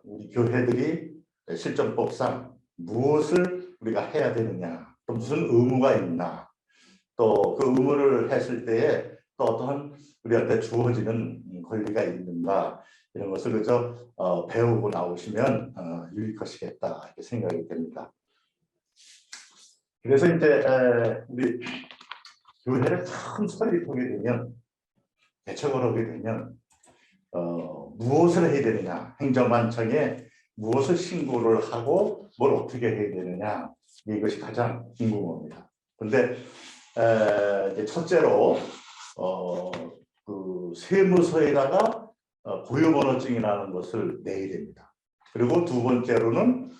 우리 교회들이 실정법상 무엇을 우리가 해야 되느냐, 또 무슨 의무가 있나, 또 그 의무를 했을 때에 또 어떠한 우리한테 주어지는 권리가 있는가, 이런 것을 그저 배우고 나오시면 유익하시겠다 이렇게 생각이 됩니다. 그래서 이제 우리 교회를 처음 설립하게 되면, 개척을 하게 되면 무엇을 해야 되느냐, 행정관청에 무엇을 신고를 하고 뭘 어떻게 해야 되느냐, 이것이 가장 궁금합니다. 그런데 이제 첫째로 그 세무서에다가 고유번호증이라는 것을 내야 됩니다. 그리고 두 번째로는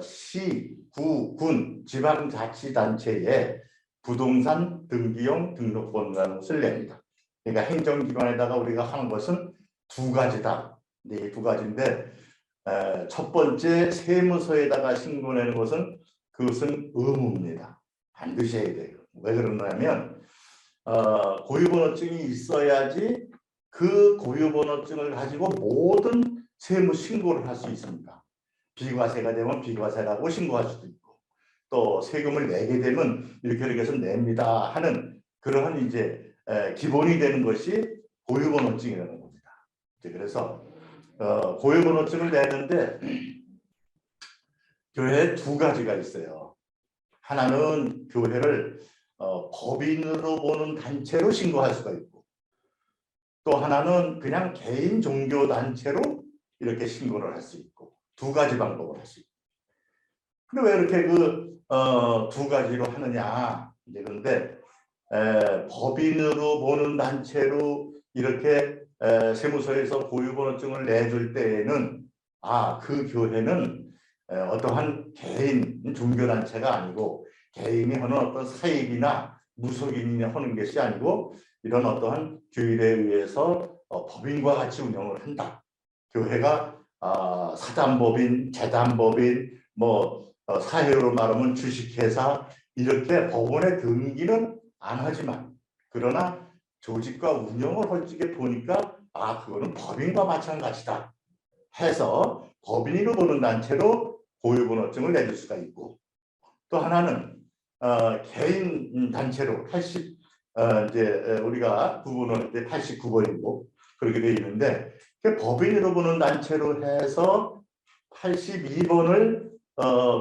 시, 구, 군, 지방자치단체에 부동산 등기용 등록번호라는 것을 냅니다. 그러니까 행정기관에다가 우리가 하는 것은 두 가지다. 네, 두 가지인데 첫 번째 세무서에다가 신고내는 것은 그것은 의무입니다. 반드시 해야 돼요. 왜 그러냐면 고유번호증이 있어야지 그 고유번호증을 가지고 모든 세무 신고를 할 수 있습니다. 비과세가 되면 비과세라고 신고할 수도 있고, 또 세금을 내게 되면 이렇게 해서 냅니다 하는 그러한 이제 기본이 되는 것이 고유번호증이라는 겁니다. 그래서 고유번호증을 내는데 교회에 두 가지가 있어요. 하나는 교회를 법인으로 보는 단체로 신고할 수가 있고, 또 하나는 그냥 개인 종교단체로 이렇게 신고를 할 수 있고, 두 가지 방법을 할 수 있고. 근데 왜 이렇게 두 가지로 하느냐, 이제 그런데 법인으로 보는 단체로 이렇게 세무서에서 고유번호증을 내줄 때에는 그 교회는 어떠한 개인 종교단체가 아니고 개인이 하는 어떤 사익이나 무속인이 하는 것이 아니고 이런 어떠한 규율에 의해서 법인과 같이 운영을 한다. 교회가 사단법인, 재단법인, 사회로 말하면 주식회사, 이렇게 법원에 등기는 안 하지만, 그러나 조직과 운영을 할 적에 보니까 그거는 법인과 마찬가지다 해서 법인으로 보는 단체로 고유번호증을 내줄 수가 있고, 또 하나는 개인 단체로 이제 우리가 구분할 때 89번이고 그렇게 되어 있는데, 법인으로 보는 단체로 해서 82번을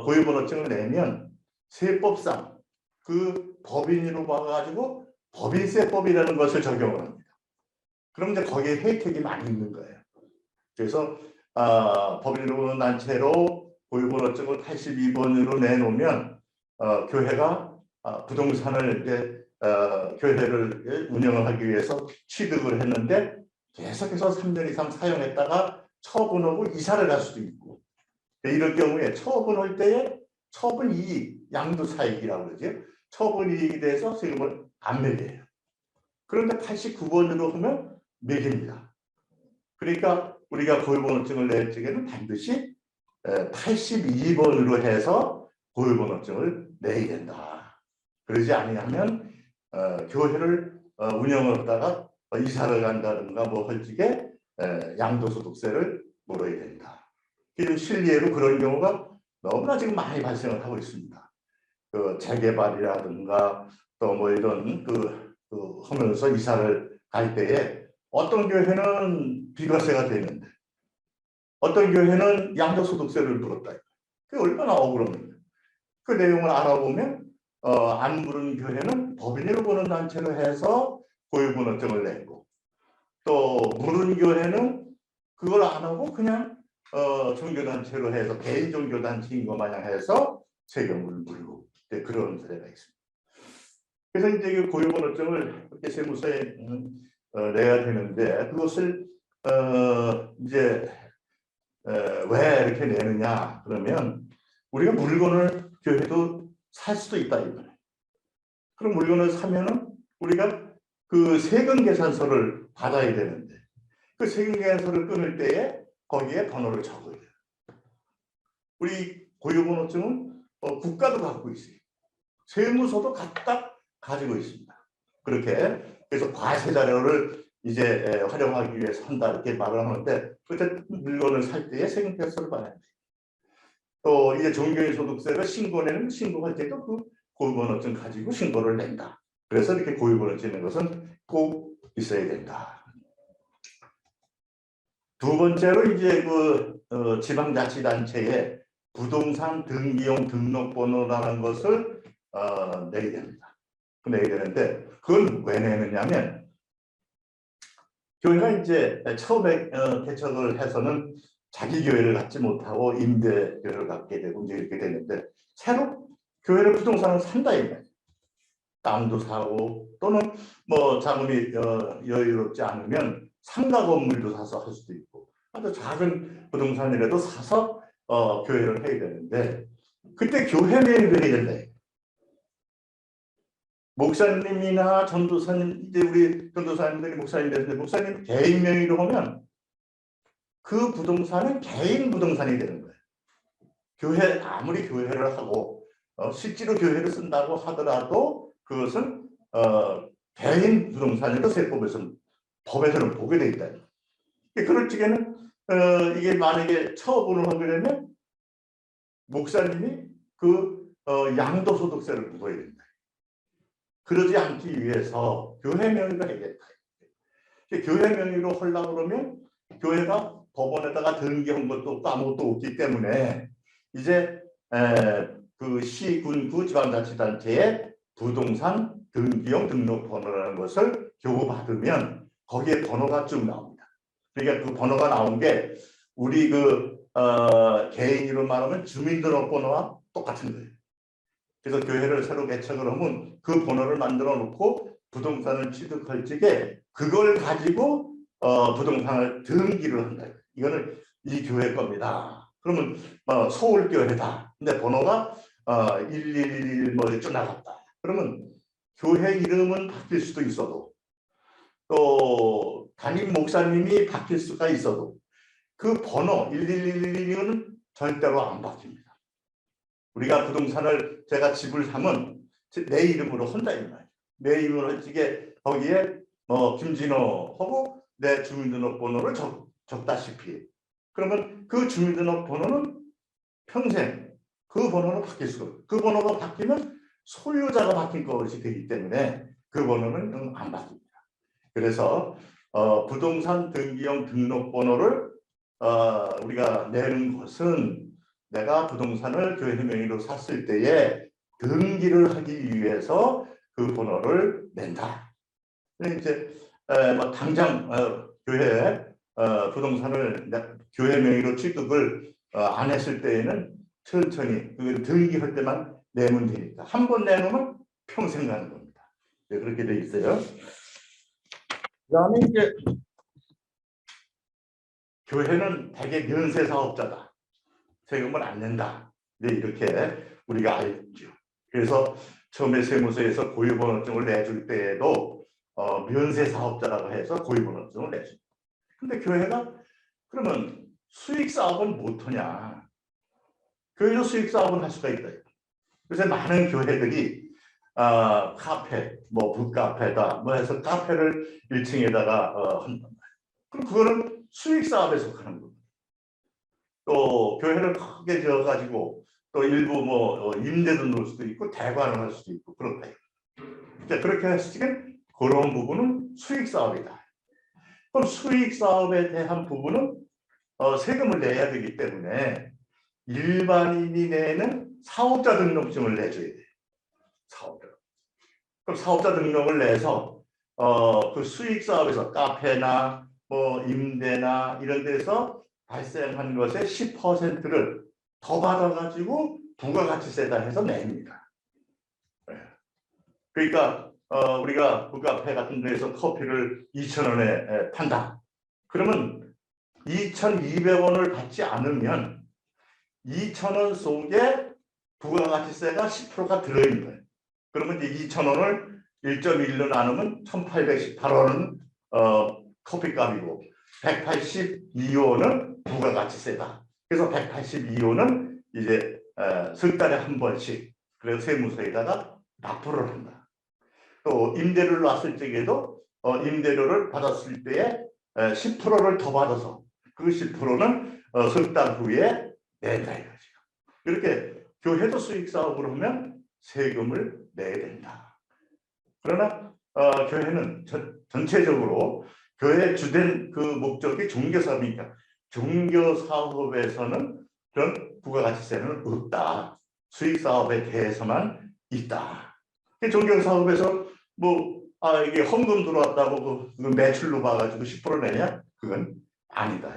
고유번호증을 내면 세법상 그 법인으로 봐가지고 법인세법이라는 것을 적용을 합니다. 그럼 이제 거기에 혜택이 많이 있는 거예요. 그래서 법인으로 보는 단체로 고유번호증을 82번으로 내놓으면 교회가 부동산을 이제 교회를 운영을 하기 위해서 취득을 했는데 계속해서 3년 이상 사용했다가 처분하고 이사를 갈 수도 있고, 이럴 경우에 처분할 때에 처분이익, 양도사익이라고 그러죠. 처분이익에 대해서 세금을 안 매겨요. 그런데 89번으로 하면 매깁니다. 그러니까 우리가 고유번호증을 낼 적에는 반드시 82번으로 해서 고유번호증을 내야 된다. 그러지 아니하면 교회를 운영을 하다가 이사를 간다든가 할 적에 양도소득세를 물어야 된다. 지금 실례로 그런 경우가 너무나 지금 많이 발생을 하고 있습니다. 그 재개발이라든가 또 이런 하면서 이사를 갈 때에 어떤 교회는 비과세가 되는데 어떤 교회는 양도소득세를 물었다. 그게 얼마나 억울합니까? 그 내용을 알아보면 안 물은 교회는 법인으로 보는 단체로 해서 고유번호증을 냈고, 또 물은 교회는 그걸 안 하고 그냥 종교단체로 해서 개인 종교단체인 것 마냥 해서 세금을 물고 그런 사례가 있습니다. 그래서 이제 그 고유번호증을 세무서에 내야 되는데, 그것을 이제 왜 이렇게 내느냐 그러면, 우리가 물건을 교회도 살 수도 있다 이거예요. 그럼 물건을 사면은 우리가 그 세금 계산서를 받아야 되는데, 그 세금 계산서를 끊을 때에 거기에 번호를 적어야 돼요. 우리 고유번호증은 국가도 갖고 있어요. 세무서도 갖다 가지고 있습니다. 그렇게 그래서 과세 자료를 이제 활용하기 위해서 한다 이렇게 말을 하는데 그때 물건을 살 때의 세금표서를 받아야 돼. 또 이제 종교인 소득세를 신고내는 신고할 때도 그 고유번호증 가지고 신고를 낸다. 그래서 이렇게 고유번호증 있는 것은 꼭 있어야 된다. 두 번째로 이제 지방자치단체에 부동산 등기용 등록번호라는 것을 내야 됩니다. 내야 되는데 그건 왜 내느냐면 교회가 이제 처음에 개척을 해서는 자기 교회를 갖지 못하고 임대 교회를 갖게 되고 이제 이렇게 되는데 새로 교회를 부동산을 산다 이거예요. 땅도 사고 또는 뭐 자금이 여유롭지 않으면 상가 건물도 사서 할 수도 있고 아주 작은 부동산이라도 사서 교회를 해야 되는데 그때 교회 명의로 해야 된다. 목사님이나 전도사님 이제 우리 전도사님들이 목사님 되는데 목사님 개인 명의로 하면 그 부동산은 개인 부동산이 되는 거예요. 교회 아무리 교회를 하고 실제로 교회를 쓴다고 하더라도 그것은 개인 부동산으로 세법에서는 법에서는 보게 돼 있다. 그럴 적에는 이게 만약에 처분을 하게 되면 목사님이 그 양도소득세를 물어야 된다. 그러지 않기 위해서 교회 명의로 해야겠다. 교회 명의로 하려고 그러면 교회가 법원에다가 등기한 것도 없고 아무것도 없기 때문에 이제 그 시군구 지방자치단체에 부동산 등기용 등록번호라는 것을 교부받으면 거기에 번호가 쭉 나옵니다. 그러니까 그 번호가 나온 게 우리 개인으로 말하면 주민등록번호와 똑같은 거예요. 그래서 교회를 새로 개척을 하면 그 번호를 만들어 놓고 부동산을 취득할 적에 그걸 가지고 부동산을 등기를 한다. 이거는 이 교회 겁니다. 그러면 서울교회다. 근데 번호가 111 뭐 쭉 나갔다. 그러면 교회 이름은 바뀔 수도 있어도 또 담임 목사님이 바뀔 수가 있어도 그 번호 1111은 절대로 안 바뀝니다. 우리가 부동산을 제가 집을 사면 내 이름으로 한다 이 말이에요. 내 이름으로 한지게 거기에 김진호하고 내 주민등록번호를 적다시피 그러면 그 주민등록번호는 평생 그 번호는 바뀔 수가 없어요. 그 번호가 바뀌면 소유자가 바뀐 것이 되기 때문에 그 번호는 안 바뀝니다. 그래서 부동산 등기용 등록번호를 우리가 내는 것은 내가 부동산을 교회 명의로 샀을 때에 등기를 하기 위해서 그 번호를 낸다. 이제 당장 교회 부동산을 교회 명의로 취득을 안 했을 때에는 천천히 그 등기할 때만 내면 되니까 한 번 내놓으면 평생 가는 겁니다. 네, 그렇게 돼 있어요. 그다음에 이제 교회는 대개 면세 사업자다. 세금을 안 낸다. 네, 이렇게 우리가 알죠. 그래서 처음에 세무서에서 고유번호증을 내줄 때에도 면세 사업자라고 해서 고유번호증을 내줍니다. 근데 교회가 그러면 수익 사업은 못 하냐? 교회도 수익 사업을 할 수가 있다. 그래서 많은 교회들이 카페, 뭐 북카페다, 뭐 해서 카페를 1층에다가 한단 말이에요. 그럼 그거는 수익 사업에 속하는 겁니다. 또 교회를 크게 지어가지고 또 일부 뭐 임대도 넣을 수도 있고 대관을 할 수도 있고 그렇다. 그렇게 했을 때 그런 부분은 수익 사업이다. 그럼 수익 사업에 대한 부분은 세금을 내야 되기 때문에 일반인이 내는 사업자 등록증을 내줘야 돼요. 사업자. 그럼 사업자 등록을 내서 그 수익 사업에서 카페나 뭐 임대나 이런 데서 발생한 것의 10%를 더 받아가지고 부가가치세다 해서 냅니다. 그러니까 우리가 북카페 같은 데에서 커피를 2,000원에 판다. 그러면 2,200원을 받지 않으면 2,000원 속에 부가가치세가 10%가 들어있는 거예요. 그러면 이제 2,000원을 1.1로 나누면 1,818원은 커피값이고 182원은 부가가치세다. 그래서 182원은 이제 석 달에 한 번씩 그래서 세무서에다가 납부를 한다. 또 임대를 놨을 적에도 임대료를 받았을 때에 10%를 더 받아서 그 10%는 석 달 후에 낸다 이거죠. 이렇게 교회도 수익 사업을 하면 세금을 내야 된다. 그러나 교회는 전체적으로 교회의 주된 그 목적이 종교사업이니까 종교사업에서는 그런 부가가치세는 없다. 수익사업에 대해서만 있다. 종교사업에서 이게 헌금 들어왔다고 그 매출로 봐가지고 10% 내냐? 그건 아니다.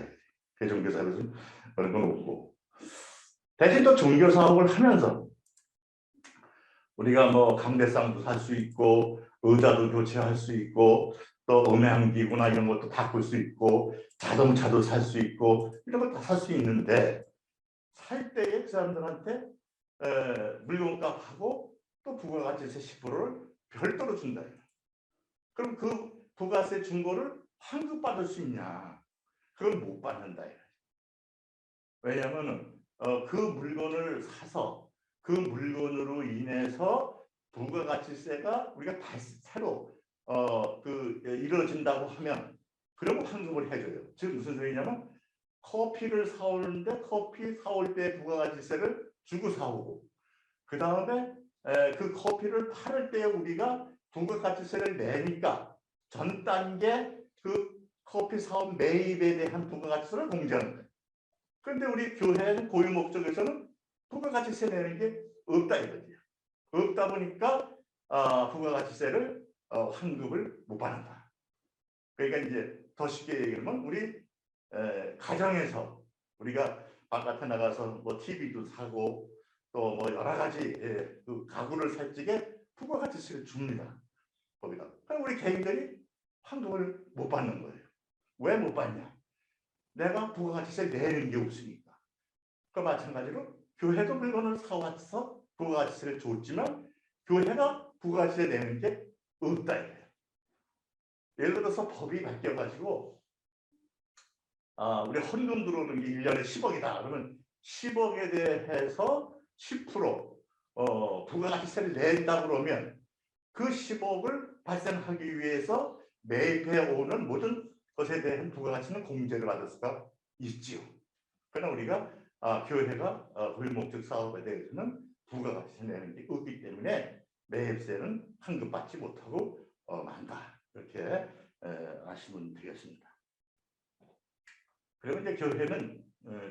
종교사업에서는 그런 건 없고. 대신 또 종교사업을 하면서 우리가 강대상도 살 수 있고 의자도 교체할 수 있고 또 음향기구나 이런 것도 바꿀 수 있고 자동차도 살 수 있고 이런 거 다 살 수 있는데 살 때에 그 사람들한테 물건값하고 또 부가가치세 10%를 별도로 준다. 그럼 그 부가세 준 거를 환급받을 수 있냐? 그걸 못 받는다. 왜냐하면 그 물건을 사서 그 물건으로 인해서 부가가치세가 우리가 새로 이루어진다고 하면 그러면 환급을 해줘요. 즉 무슨 소리냐면 커피를 사오는데 커피 사올 때 부가가치세를 주고 사오고 그 다음에 그 커피를 팔을 때 우리가 부가가치세를 내니까 전 단계 그 커피 사업 매입에 대한 부가가치세를 공제하는 거예요. 그런데 우리 교회는 고유 목적에서는 부가가치세 내는 게 없다 이거죠. 없다 보니까 부가가치세를 환급을 못 받는다. 그러니까 이제 더 쉽게 얘기하면 우리 가정에서 우리가 바깥에 나가서 TV도 사고 또 여러 가지 그 가구를 살 적에 부가가치세를 줍니다. 거기다. 그럼 우리 개인들이 환급을 못 받는 거예요. 왜 못 받냐? 내가 부가가치세 내는 게 없으니까. 그 마찬가지로 교회도 물건을 사와서 부가가치세를 줬지만 교회가 부가가치세 내는 게 없다 이거예요. 예를 들어서 법이 바뀌어가지고 우리 헌금 들어오는 게 1년에 10억이다. 그러면 10억에 대해서 10% 부가가치세를 낸다 그러면 그 10억을 발생하기 위해서 매입해 오는 모든 것에 대한 부가가치는 공제를 받을 수가 있지요. 그러나 우리가 교회가 불목적 사업에 대해서는 부가가치세 내는 게 없기 때문에 매입세는 환급받지 못하고 만다. 이렇게 아시면 되겠습니다. 그리고 이제 교회는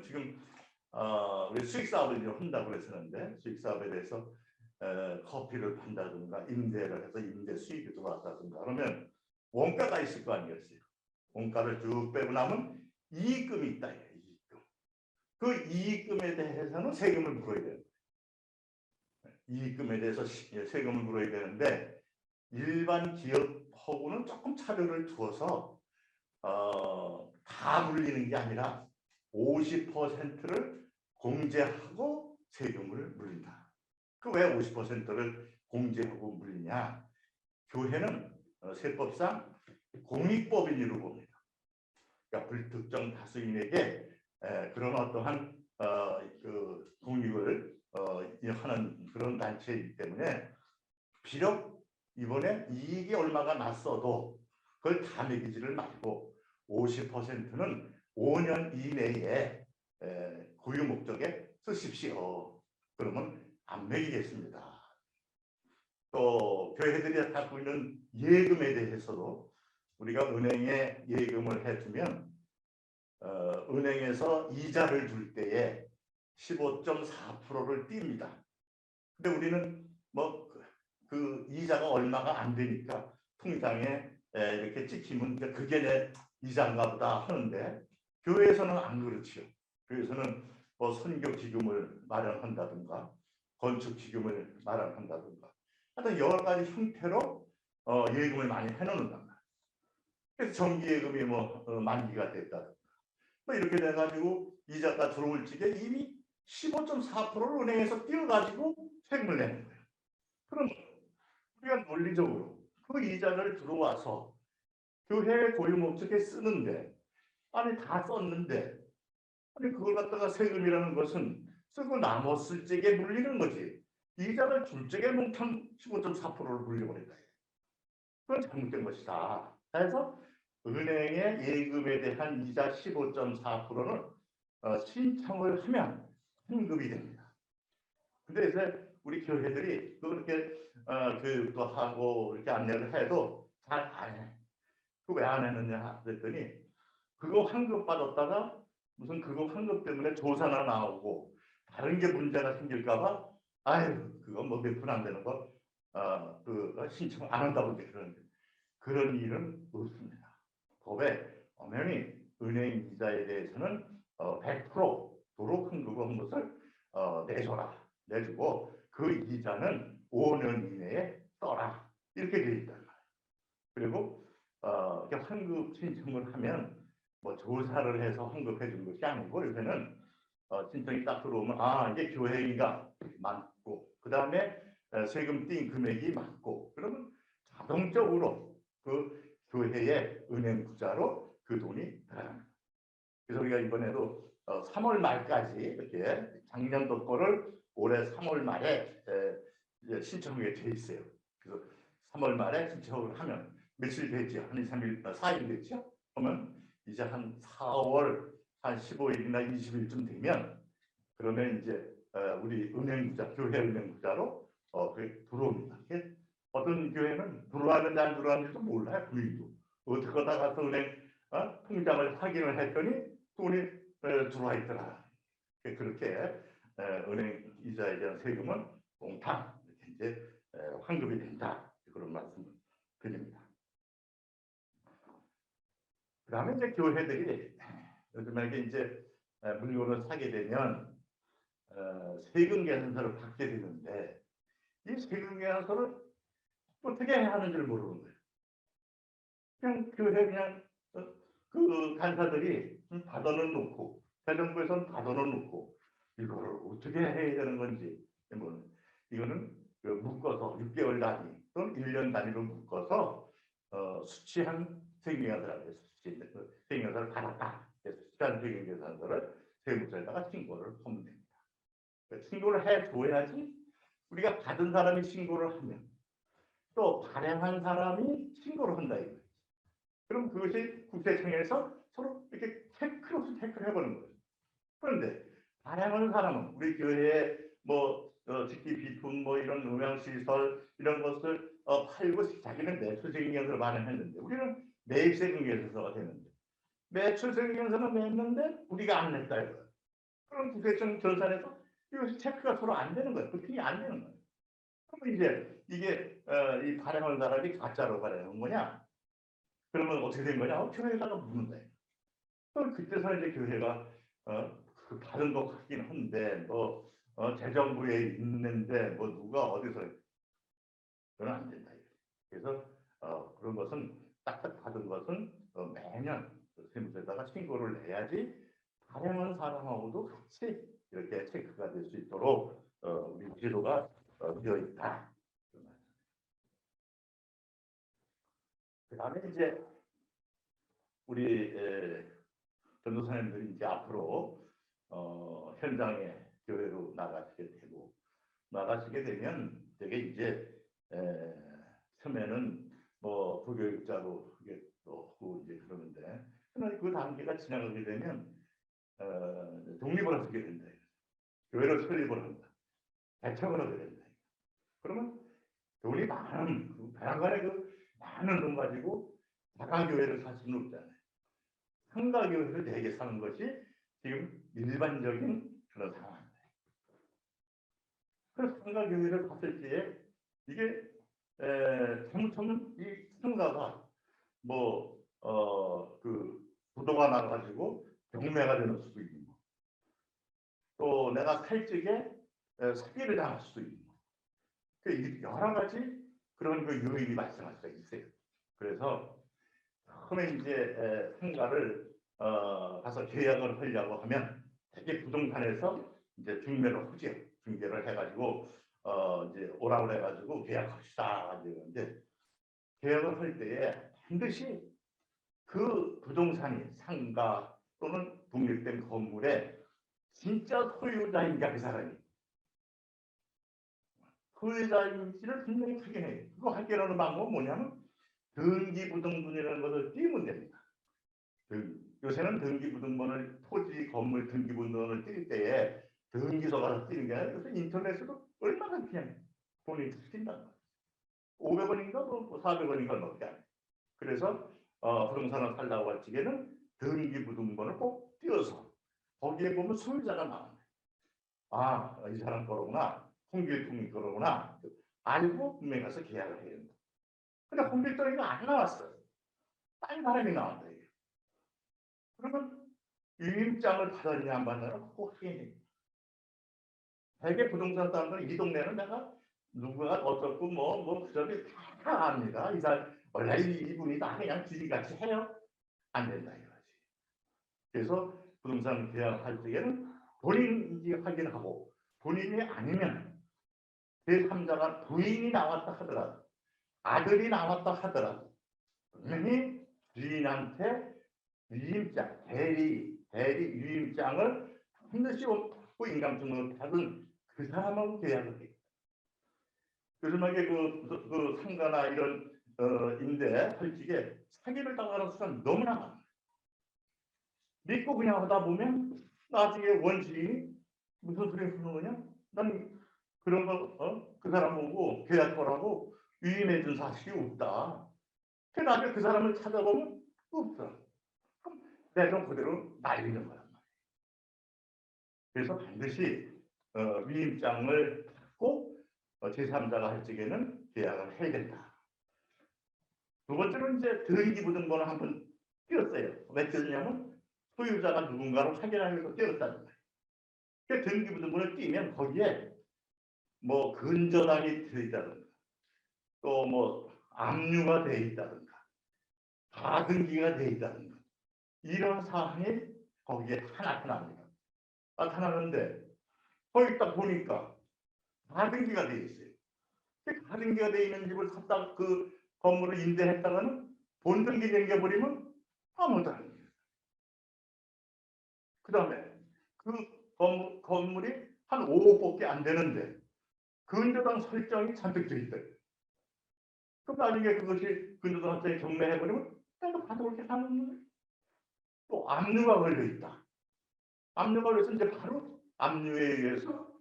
지금 우리 수익 사업을 이제 한다고 했었는데 수익 사업에 대해서 커피를 판다든가 임대를 해서 임대 수익이 들어왔다든가 그러면 원가가 있을 거 아니겠어요. 원가를 쭉 빼고 나면 이익금이 있다. 이익금. 그 이익금에 대해서는 세금을 물어야 돼요. 이익금에 대해서 세금을 물어야 되는데 일반 기업하고는 조금 차별을 두어서 다 물리는 게 아니라 50%를 공제하고 세금을 물린다. 그 왜 50%를 공제하고 물리냐? 교회는 세법상 공익법인으로 봅니다. 그러니까 불특정 다수인에게 그런 어떠한 그 공익을 하는 그런 단체이기 때문에 비록 이번에 이익이 얼마가 났어도 그걸 다 매기지를 말고 50%는 5년 이내에 고유 목적에 쓰십시오. 그러면 안 매기겠습니다. 또 교회들이 갖고 있는 예금에 대해서도 우리가 은행에 예금을 해두면 은행에서 이자를 줄 때에 15.4%를 띱니다. 근데 우리는 그 이자가 얼마가 안 되니까 통장에 이렇게 찍히면 그게 내 이자인가 보다 하는데 교회에서는 안 그렇지요. 교회에서는 선교 기금을 마련한다든가 건축 기금을 마련한다든가 하여튼 여러 가지 형태로 예금을 많이 해놓는단 말이에요. 그래서 정기예금이 만기가 됐다든가 이렇게 돼가지고 이자가 들어올 적에 이미 15.4%를 은행에서 띄워가지고 세금을 내는 거예요. 그럼 우리가 논리적으로 그 이자를 들어와서 교회 고유 목적에 쓰는데 아니 다 썼는데 아니 그걸 갖다가 세금이라는 것은 쓰고 남았을 적에 물리는 거지. 이자를 줄 적에 몽땅 15.4%를 물려버린다. 그건 잘못된 것이다. 그래서 은행의 예금에 대한 이자 15.4%는 신청을 하면 환급이 됩니다. 근데 이제 우리 교회들이 그렇게 교육도 하고 이렇게 안내를 해도 잘 안 해. 그 왜 안 했느냐 그랬더니 그거 환급 받았다가 무슨 그거 환급 때문에 조사나 나오고 다른 게 문제가 생길까봐 아유 그거 뭐 몇 푼 안 되는 거 신청 안 한다고 그러는데 그런 일은 없습니다. 법에 엄연히 은행 이자에 대해서는 100% 도로 환급을 한 것을 내줘라 내주고 그 이자는 5년 이내에 써라 이렇게 되어 있다. 그리고 환급 신청을 하면 뭐 조사를 해서 환급해 준 것이 아니고 요새는 신청이 딱 들어오면 이게 교회인가 맞고 그 다음에 세금 띵 금액이 맞고 그러면 자동적으로 그 교회의 은행 구자로 그 돈이 들어갑니다. 그래서 우리가 이번에도 3월 말까지 이렇게 작년도 거를 올해 3월 말에 신청하게 돼 있어요. 그래서 3월 말에 신청을 하면 며칠 됐죠? 한 2, 3일, 4일 됐죠? 그러면 이제 한 4월 한 15일이나 20일쯤 되면 그러면 이제 우리 은행구자, 교회 은행구자로 들어옵니다. 어떤 교회는 들어왔는지 안 들어왔는지도 몰라요. 부인도. 어떻게 하다 가서 은행 통장을 확인을 했더니 돈이 들어와 있더라. 그렇게 은행 이자에 대한 세금은 몽땅 이렇게 이제 환급이 된다. 그런 말씀을 드립니다. 그 다음에 이제 교회들이 요즘에 이제 물건을 사게 되면 세금 계산서를 받게 되는데 이 세금 계산서를 어떻게 해야 하는지를 모르는 거예요. 그냥 교회 그냥 그 간사들이 받아는 놓고 재정부에서는 받아는 놓고 이걸 어떻게 해야 되는 건지 이거는 묶어서 6개월 단위 또는 1년 단위로 묶어서 수취한 세금계산서를 세금계산서를 받았다. 수취한 세금계산서를 세무서에다가 신고를 하면 됩니다. 신고를 해줘야지 우리가 받은 사람이 신고를 하면 또 발행한 사람이 신고를 한다 이거예요. 그럼 그것이 국세청에서 서로 이렇게 체크를 해보는 거예요. 그런데 발행하는 사람은 우리 교회에 직기 비품 이런 음향시설 이런 것을 팔고 자기는 매출세금계산서를 발행했는데 우리는 매입세금계산서가 되는데 매출세금계산서는 냈는데 우리가 안 냈다 이거예요. 그럼 국세청 결산에서 이것이 체크가 서로 안 되는 거예요. 부팅이 안 되는 거예요. 그럼 이제 이게 이 발행한 사람이 가짜로 발행한 거냐? 그러면 어떻게 된 거냐? 교회에다가 묻는 거예요. 그때서 이제 교회가 그 다른 것 같긴 한데 재정부에 있는데 누가 어디서 그건 안 된다. 그래서 그런 것은 딱딱 받은 것은 매년 세무서에다가 신고를 내야지 발행한 사람하고도 같이 이렇게 체크가 될 수 있도록 우리 제도가 되어 있다. 그 다음에 이제 우리 전도사님들이 이제 앞으로 현장에 교회로 나가시게 되면 되게 이제 처음에는 부교육자로 이게 또 이제 그러는데 그 단계가 지나가게 되면 독립을 하게 된다. 교회를 설립을 한다. 개척을 하게 된다. 그러면 돈이 많은 다양간의 많은 돈 가지고 다가교회를 살 수는 없잖아요. 상가교회를 되게 사는 것이 지금 일반적인 그런 상황입니다. 그래서 상가교회를 봤을 때에 이게 잘못하면 이 상가가 부도가 나가지고 경매가 되는 수도 있고 또 내가 살 적에 사기를 당할 수도 있고 여러 가지 그런 요인이 발생할 수가 있어요. 그래서 처음에 이제 상가를 가서 계약을 하려고 하면 되게 부동산에서 이제 중매로 하죠. 중개를 해가지고 이제 오라고 해가지고 계약합시다 이러는데 계약을 할 때에 반드시 그 부동산이 상가 또는 독립된 건물에 진짜 소유자인가 그 사람이 소유자인지를 분명히 확인해요. 그거 확인하는 방법은 뭐냐면 등기부등본이라는 것을 띄우면 됩니다. 요새는 등기부등본을 토지, 건물 등기부등본을 띄울 때에 등기소가 띄는 게 아니라 요새 인터넷으로 얼마나 그냥 돈이 뛴단 말이에요. 500원인가 뭐 400원인가 넘게 안 해. 그래서 부동산을 살라고 할 적에는 등기부등본을 꼭 띄워서 거기에 보면 소유자가 나옵니다. 아, 이 사람 거로구나. 홍길동이 거로구나. 알고 분명히 가서 계약을 해야 된다. 근데 홍길동이가 안 나왔어요. 딴 사람이 나왔다. 이게. 그러면 유임장을 받았냐 안 받느냐 꼭 확인해. 대개 부동산 사람들은 이 동네는 내가 누구가 어떻고 뭐 그저기 다 압니다. 이 사람 원래 이분이 다 그냥 지지같이 해요. 안 된다 이거지. 그래서 부동산 계약할 때에는 본인인지 확인하고 본인이 아니면 제3자가 부인이 나왔다 하더라도 아들이 나왔다 하더라도 분명히 주인한테 유임장, 대리 유임장을 반드시 받고 인감증명을 받은 그 사람하고 계약을 해요. 요즘에 그 상가나 이런 임대 설직에 사기를 당하는 수는 너무나 많아요. 믿고 그냥 하다 보면 나중에 원주인이 무슨 소리 하는 거냐? 난 그런 거 그 사람 보고 계약 거라고 위임해 준 사실이 없다. 그 나중에 그 사람을 찾아보면 없어. 그럼 내가 그대로 날리는 거란 말이에요. 그래서 반드시 위임장을 받고 제3자가 할 적에는 계약을 해야 된다. 두 번째로 이제 등기부등본을 한번 띄웠어요. 왜 띄었냐면 소유자가 누군가를 확인하기 위해서 띄웠다는 거예요. 그 등기부등본을 띄면 거기에 뭐 근저당이 들어있다든가 또 뭐 압류가 돼 있다든가 가등기가 돼 있다든가 이런 사항이 거기에 다 나타납니다. 나타나는데 거기 딱 보니까 가등기가 돼 있어요. 그 가등기가 돼 있는 집을 샀다 그 건물을 임대했다가는 본등기 남겨버리면 아무것도 안 돼요. 그 다음에 그 건물이 한 5억밖에 안 되는데 근저당 설정이 잔뜩 돼 있대. 그럼 나중에 그것이 근저당 설정이 경매해버리면 내가 받아올 게 사는 거예요. 또 압류가 걸려 있다. 압류가 걸려서 이제 바로 압류에 의해서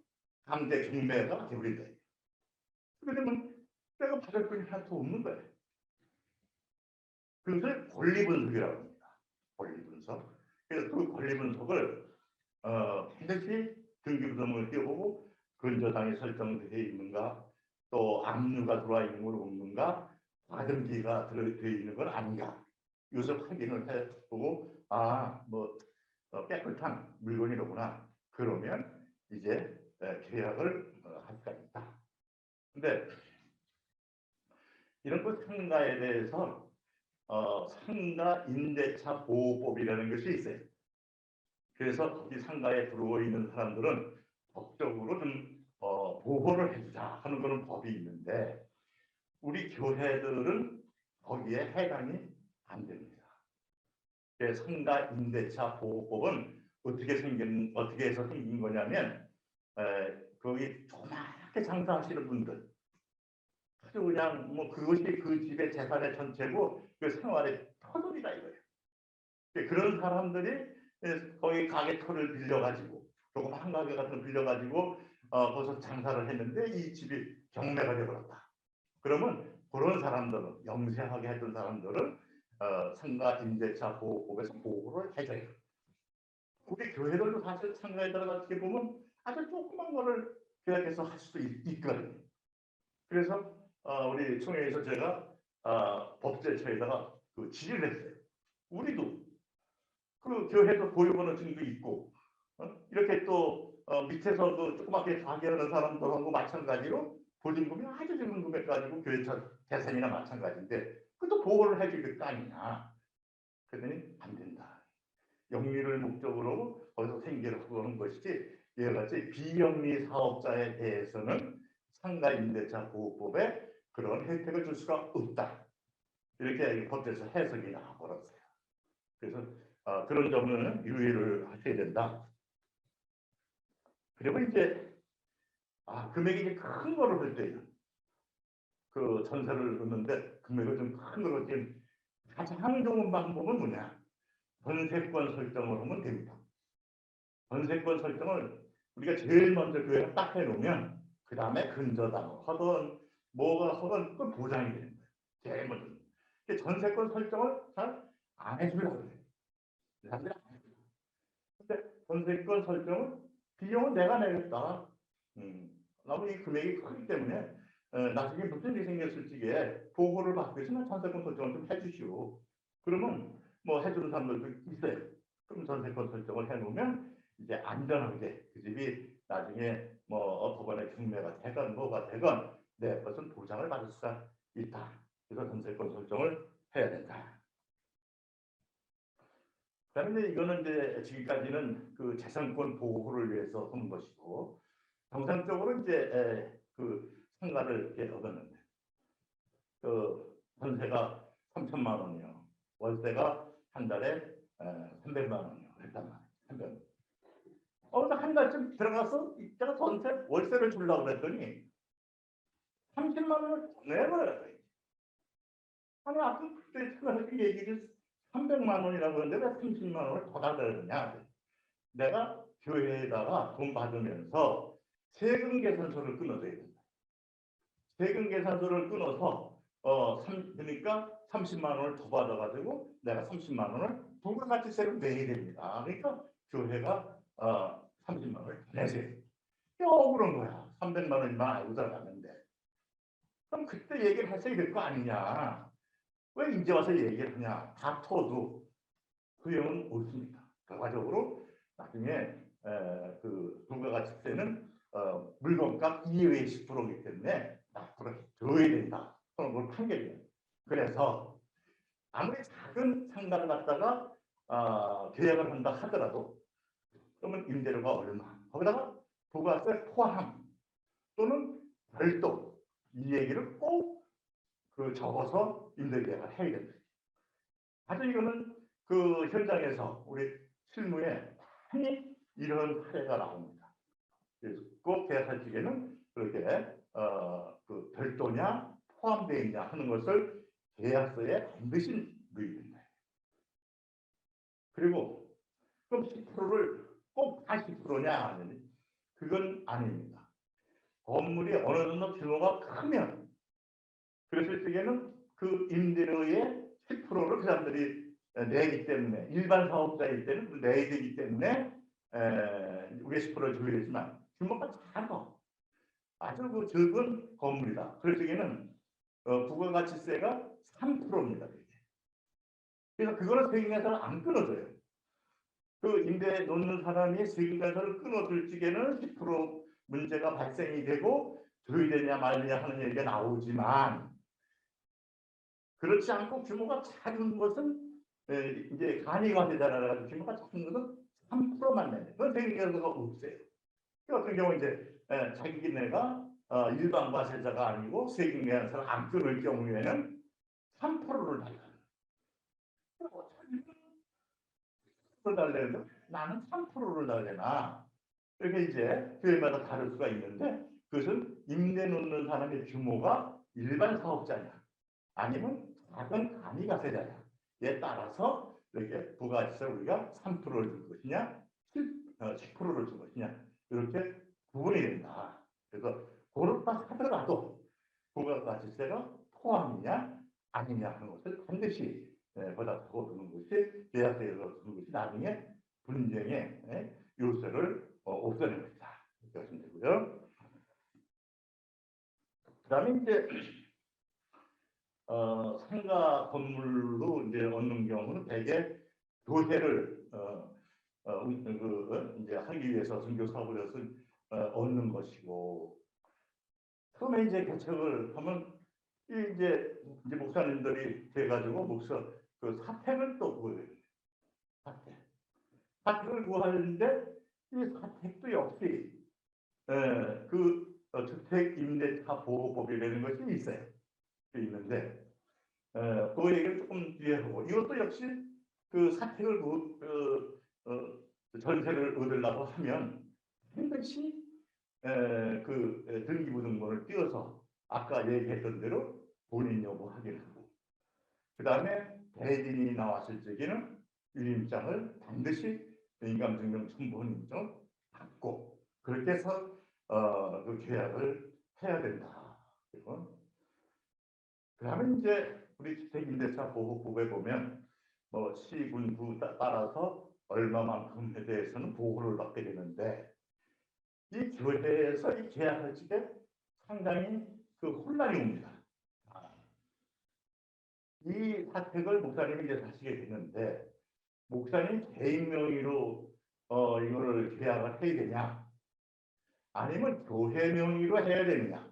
강제 경매가 되버린다. 그러면 내가 받을 돈이 하나도 없는 거예요. 그것을 권리분석이라고 합니다. 권리분석. 그래서 그 권리분석을 반드시 등기부등본을 띄워보고 근저당이 설정되어 있는가 또 압류가 들어와 있는 건 없는가 과등기가 들어있는 건 아닌가 이것을 확인을 해보고 뭐 깨끗한 물건이로구나 그러면 이제 계약을 할 수가 있다. 근데 이런 것 상가에 대해서 상가 임대차 보호법이라는 것이 있어요. 그래서 거기 상가에 들어와 있는 사람들은 법적으로 좀 보호를 해주자 하는 그런 법이 있는데 우리 교회들은 거기에 해당이 안 됩니다. 상가 임대차 보호법은 어떻게 해서 생긴 거냐면 거기 조그맣게 장사하시는 분들 아주 그냥 뭐 그것이 그 집의 재산의 전체고 그 생활의 터전이다 이거예요. 그런 사람들이 거기 가게 터를 빌려가지고 조금 한 가게 같은 거 빌려가지고 거기서 장사를 했는데 이 집이 경매가 되어버렸다. 그러면 그런 사람들은 영세하게 했던 사람들은 상가 임대차 보호법에서 보호를 해줘요. 우리 교회들도 사실 상가에 들어가게 보면 아주 조그만 거를 계약해서 할 수도 있거든요. 그래서 우리 총회에서 제가 법제처에다가 그 질의를 했어요. 우리도 그 교회도 보유번호증도 있고 이렇게 또 밑에서도 조그맣게 가게하는 사람들하고 마찬가지로 보증금이 아주 적은 금액 가지고 교회 재산이나 마찬가지인데 그것도 보호를 해줄 거 아니냐. 그랬더니 안 된다. 영리를 목적으로 거기서 생계를 구하는 것이지 이와 같이 비영리 사업자에 대해서는 상가 임대차 보호법에 그런 혜택을 줄 수가 없다. 이렇게 법제에서 해석이 나와버렸어요. 그래서 그런 점은 유의를 하셔야 된다. 그리고 이제 금액이 이제 큰 거를 할 때는 그 전세를 얻는데 금액을 좀 큰 걸로 지금 가장 좋은 방법은 뭐냐? 전세권 설정을 하면 됩니다. 전세권 설정을 우리가 제일 먼저 교회를 딱 해놓으면 그 다음에 근저당 하던 뭐가 하던 그건 보장이 되는 거예요. 제일 먼저. 전세권 설정을 잘 안 해주려고 그래요. 사람들이 안 해줘요. 근데 전세권 설정은 비용은 내가 내겠다. 너무 이 금액이 크기 때문에 나중에 무슨 일이 생겼을 적에 보호를 받기 위해서는 전세권 설정을 좀 해주시오. 그러면 뭐 해주는 사람들도 있어요. 그럼 전세권 설정을 해놓으면 이제 안전하게 그 집이 나중에 뭐 법원에 경매가 되건 뭐가 되건 내 것은 보장을 받을 수가 있다. 그래서 전세권 설정을 해야 된다. 그다음에 이거는 이제 지금까지는 그 재산권 보호를 위해서 하는 것이고 정상적으로 이제 그 상가를 이렇게 얻었는데 그 전세가 3천만 원이요. 월세가 한 달에 300만 원이요. 일단 말이에요. 근데 한 달쯤 들어가서 제가 전세 월세를 주려고 그랬더니 30만 원을 내버려요. 아니 아까 그때 얘기를 300만 원이라고 했는데 왜 30만 원을 더 달라고 그러냐. 내가 교회에다가 돈 받으면서 세금 계산서를 끊어줘야 된다. 세금 계산서를 끊어서 그러니까 30만 원을 더 받아가지고 내가 30만 원을 부가가치세를 내야 됩니다. 그러니까 교회가 30만 원을 내세요. 억울한 거야. 300만 원이만 알고 들어갔는데. 그럼 그때 얘기를 했어야 될 거 아니냐. 왜 이제 와서 얘기를 하냐. 다퉈도 소용은 없습니다. 결과적으로 나중에 그 부가가치세는 물건값 이외의 10%이기 때문에 앞으로 줘야 된다. 그런 걸 판결이에요. 그래서 아무리 작은 상가를 갖다가 계약을 한다 하더라도 그러면 임대료가 얼마 거기다가 부가세 포함 또는 별도 이 얘기를 꼭 그 적어서 임대계약을 해야 된다. 아주 이거는 그 현장에서 우리 실무에 흔히 이런 사례가 나옵니다. 그래서 꼭 계약할 적에는 그렇게 그 별도냐 포함되어 있냐 하는 것을 계약서에 반드시 넣어야 된다. 그리고 그럼 10%를 꼭 80%냐 그건 아닙니다. 건물이 어느 정도 규모가 크면 그랬을 적에는 그 임대료의 10%를 그 사람들이 내기 때문에 일반 사업자일 때는 내야 되기 때문에 우리 10%를 줘야 되지만 규모가 작아 아주 그 적은 건물이다. 그럴 적에는 부가가치세가 3%입니다. 그래서 그거는 세금계산을 안 끊어줘요. 그 임대 놓는 사람이 세금계산을 끊어줄 적에는 10% 문제가 발생이 되고 줘야 되냐 말느냐 하는 얘기가 나오지만 그렇지 않고 규모가 작은 것은 이제 간이화되잖아요. 규모가 작은 것은 3%만 내요. 그건 세금계산서가 없어요. 그 같은 경우 이제 자기네가 일반 과세자가 아니고 세금계산서를 안 끊을 경우에는 3%를 달라. 달래는데 나는 3%를 달래나 이렇게 이제 교회마다 다를 수가 있는데 그것은 임대 놓는 사람의 규모가 일반 사업자냐 아니면 작은 간이가세자냐에 따라서 이렇게 부가가치세를 우리가 3%를 줄 것이냐 10%를 줄 것이냐 이렇게 구분이 된다. 그래서 그렇다 하더라도 부가가치세가 포함이냐 아니냐 하는 것을 반드시 보답하고 두는 것이 계약서에서 두는 것이 나중에 분쟁의 요소를 없애는 것이다. 이렇게 하시면 되고요. 그 다음에 이제 상가 건물로 이제 얻는 경우는 대개 교회를 이제 하기 위해서 선교 사업을 해서 얻는 것이고 처음에 이제 개척을 하면 이제 목사님들이 돼가지고 목사 그 사택을 또 구해요. 사택을 구하는데 이 사택도 역시 그 주택 임대차 보호법이라는 것이 있어요. 있는데 그 얘기를 조금 뒤에 하고 이것도 역시 그 사택을 전세를 얻으려고 하면 반드시 그 등기부등본을 띄워서 아까 얘기했던 대로 본인 여부 확인하고, 그 다음에 대리인이 나왔을 적에는 유임장을 반드시 인감증명 첨부한 인정 받고, 그렇게 해서 그 계약을 해야 된다. 그리고 그다음에 이제 우리 주택임대차 보호법에 보면 뭐 시군 구 따라서 얼마만큼에 대해서는 보호를 받게 되는데, 이 교회에서 이 계약할 적에 상당히 그 혼란이 옵니다. 이 사택을 목사님이 이제 사시게 되는데, 목사님 개인 명의로 이거를 계약을 해야 되냐, 아니면 교회 명의로 해야 되느냐.